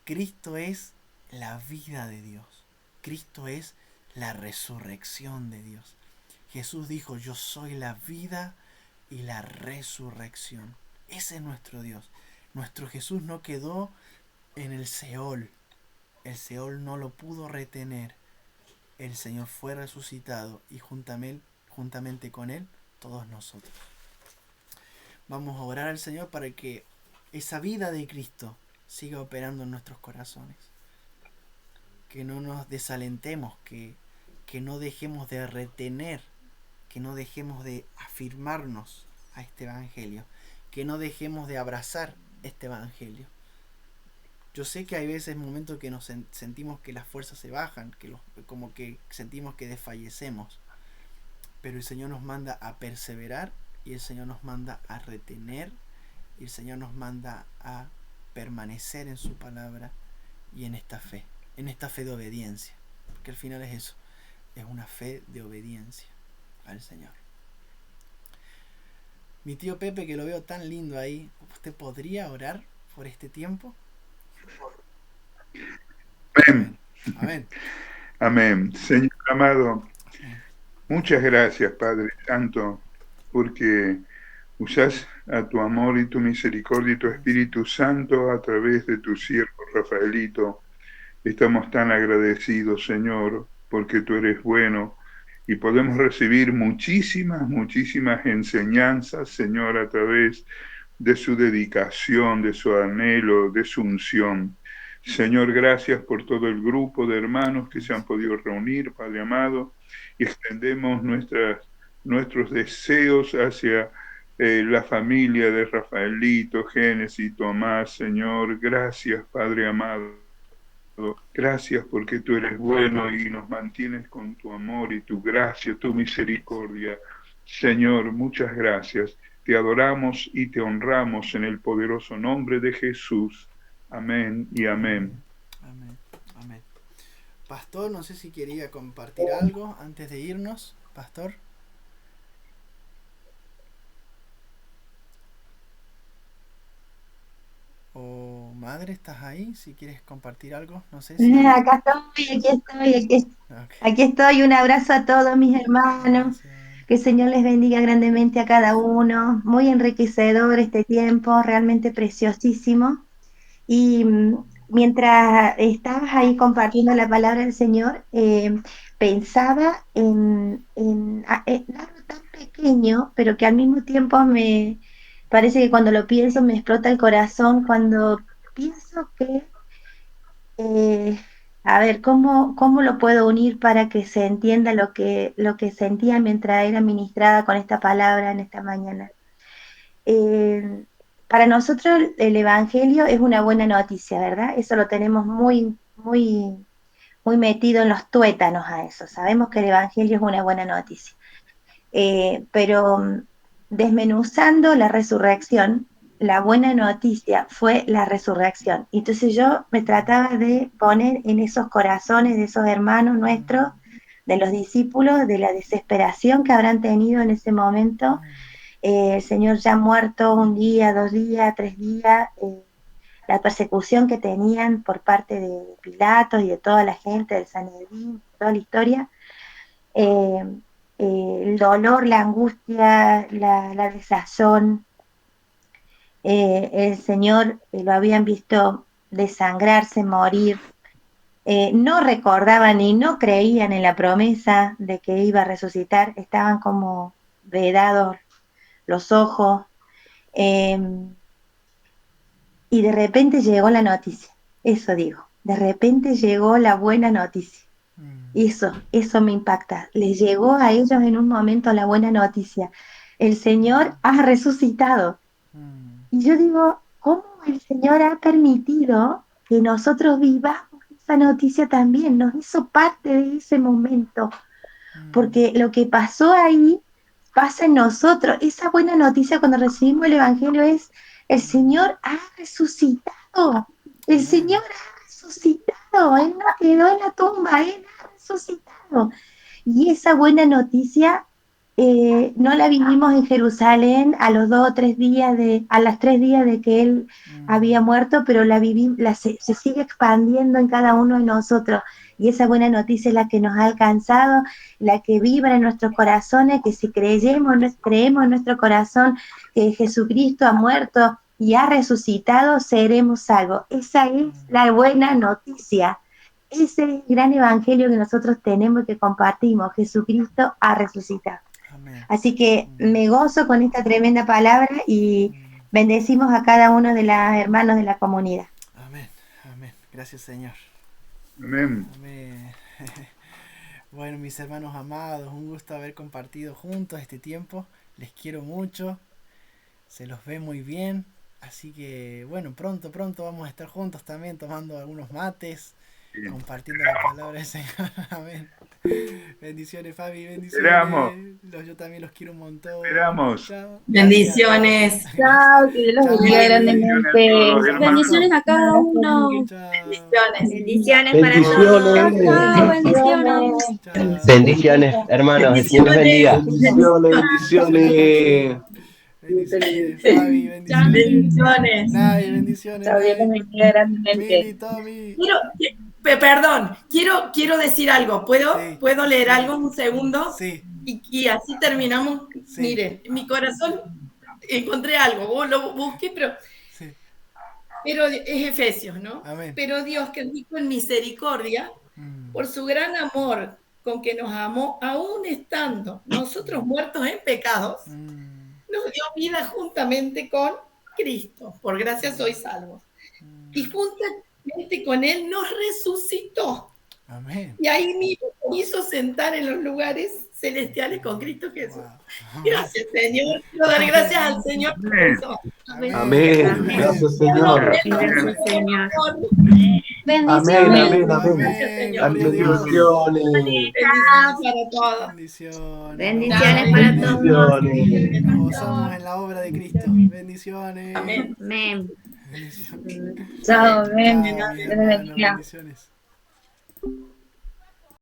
Cristo es la vida de Dios. Cristo es la resurrección de Dios. Jesús dijo, yo soy la vida y la resurrección. Ese es nuestro Dios. Nuestro Jesús no quedó en el Seol. El Seol no lo pudo retener. El Señor fue resucitado y juntamente con Él, todos nosotros. Vamos a orar al Señor para que esa vida de Cristo siga operando en nuestros corazones. Que no nos desalentemos, que no dejemos de retener, que no dejemos de afirmarnos a este evangelio, que no dejemos de abrazar este evangelio. Yo sé que hay veces momentos que nos sentimos que las fuerzas se bajan, como que sentimos que desfallecemos, pero el Señor nos manda a perseverar y el Señor nos manda a retener y el Señor nos manda a permanecer en su palabra y en esta fe de obediencia, porque al final es eso, es una fe de obediencia al Señor. Mi tío Pepe, que lo veo tan lindo ahí, ¿usted podría orar por este tiempo? Amén. Amén. Amén. Señor amado, muchas gracias, Padre Santo, porque usas a tu amor y tu misericordia y tu Espíritu Santo a través de tu siervo Rafaelito. Estamos tan agradecidos, Señor, porque tú eres bueno y podemos recibir muchísimas enseñanzas, Señor, a través de su dedicación, de su anhelo, de su unción. Señor, gracias por todo el grupo de hermanos que se han podido reunir, Padre amado, y extendemos nuestros deseos hacia la familia de Rafaelito, Génesis, Tomás, Señor. Gracias, Padre amado. Gracias porque tú eres bueno y nos mantienes con tu amor y tu gracia, tu misericordia. Señor, muchas gracias. te adoramos y te honramos en el poderoso nombre de Jesús. Amén y amén. Amén. Amén. Pastor, no sé si quería compartir algo antes de irnos. Pastor. O madre, ¿estás ahí? Si quieres compartir algo, no sé si... Acá estoy. Aquí estoy. Un abrazo a todos mis hermanos. Que el Señor les bendiga grandemente a cada uno. Muy enriquecedor este tiempo, realmente preciosísimo. Y mientras estabas ahí compartiendo la palabra del Señor, pensaba en algo tan pequeño, pero que al mismo tiempo me parece que cuando lo pienso me explota el corazón, cuando pienso que, a ver, ¿cómo lo puedo unir para que se entienda lo que sentía mientras era ministrada con esta palabra en esta mañana? Para nosotros el Evangelio es una buena noticia, ¿verdad? Eso lo tenemos muy, muy, muy metido en los tuétanos a eso. Sabemos que el Evangelio es una buena noticia. Pero desmenuzando la resurrección, la buena noticia fue la resurrección. Entonces yo me trataba de poner en esos corazones de esos hermanos nuestros, de los discípulos, de la desesperación que habrán tenido en ese momento. El Señor ya muerto 1 día, 2 días, 3 días, la persecución que tenían por parte de Pilatos y de toda la gente del Sanedrín, toda la historia, el dolor, la angustia, la desazón. El Señor lo habían visto desangrarse, morir, no recordaban y no creían en la promesa de que iba a resucitar, estaban como vedados los ojos, y de repente llegó la noticia, eso digo, de repente llegó la buena noticia. Eso me impacta. Les llegó a ellos en un momento la buena noticia. El Señor ha resucitado. Y yo digo, ¿cómo el Señor ha permitido que nosotros vivamos esa noticia también? Nos hizo parte de ese momento. Porque lo que pasó ahí pasa en nosotros. Esa buena noticia cuando recibimos el Evangelio es: el Señor ha resucitado. El Señor ha resucitado. Él no quedó en la tumba, Él ha resucitado. Y esa buena noticia no la vivimos en Jerusalén a los 2 o 3 días a las 3 días de que Él había muerto, pero se sigue expandiendo en cada uno de nosotros. Y esa buena noticia es la que nos ha alcanzado, la que vibra en nuestros corazones, que si creemos en nuestro corazón que Jesucristo ha muerto y ha resucitado, seremos salvos. Esa es la buena noticia. Ese es el gran evangelio que nosotros tenemos y que compartimos. Jesucristo ha resucitado. Amén. Así que me gozo con esta tremenda palabra y bendecimos a cada uno de los hermanos de la comunidad. Amén, amén. Gracias, Señor. Amén. Amén. Bueno, mis hermanos amados, un gusto haber compartido juntos este tiempo. Les quiero mucho. Se los ve muy bien. Así que, bueno, pronto vamos a estar juntos también tomando algunos mates, compartiendo la palabra del Señor. Amén. Bendiciones, Fabi, bendiciones. Esperamos. Yo también los quiero un montón. Esperamos. Chao. Bendiciones. Chao, que Dios los bendiga grandemente. Bendiciones a cada uno. Chao. Bendiciones para todos. Chao, bendiciones. Chao. Bendiciones, hermanos. Que Dios los bendiga. Bendiciones. Bendiciones, Fabi, bendiciones. Bendiciones. Navi, bendiciones. Chao, Dios los bendiga grandemente. Mili, Tommy. Perdón, quiero decir algo. Sí. ¿Puedo leer algo un segundo? Sí. Y así terminamos. Sí. Miren, mi corazón encontré algo, lo busqué, Sí. pero es Efesios, ¿no? Amén. Pero Dios, que rico en misericordia, por su gran amor con que nos amó, aún estando nosotros muertos en pecados, nos dio vida juntamente con Cristo. Por gracia sois salvos. Y juntamente con Él nos resucitó. Amén. Y ahí mismo me hizo sentar en los lugares celestiales con Cristo Jesús. Wow. Gracias, Señor. Quiero dar gracias al Señor por eso. Amén. Gracias, Señor. Gracias, Señor. Bendiciones. amén. Gracias, Señor. Bendiciones. Bendiciones para todos. Bendiciones. Bendiciones para todos. Bendiciones. Nos gozamos en la obra de Cristo. Bendiciones. Amén. Amén. Bendiciones. Chao, Chao, ven, mis Dios te hermanos, bendiga. bendiciones.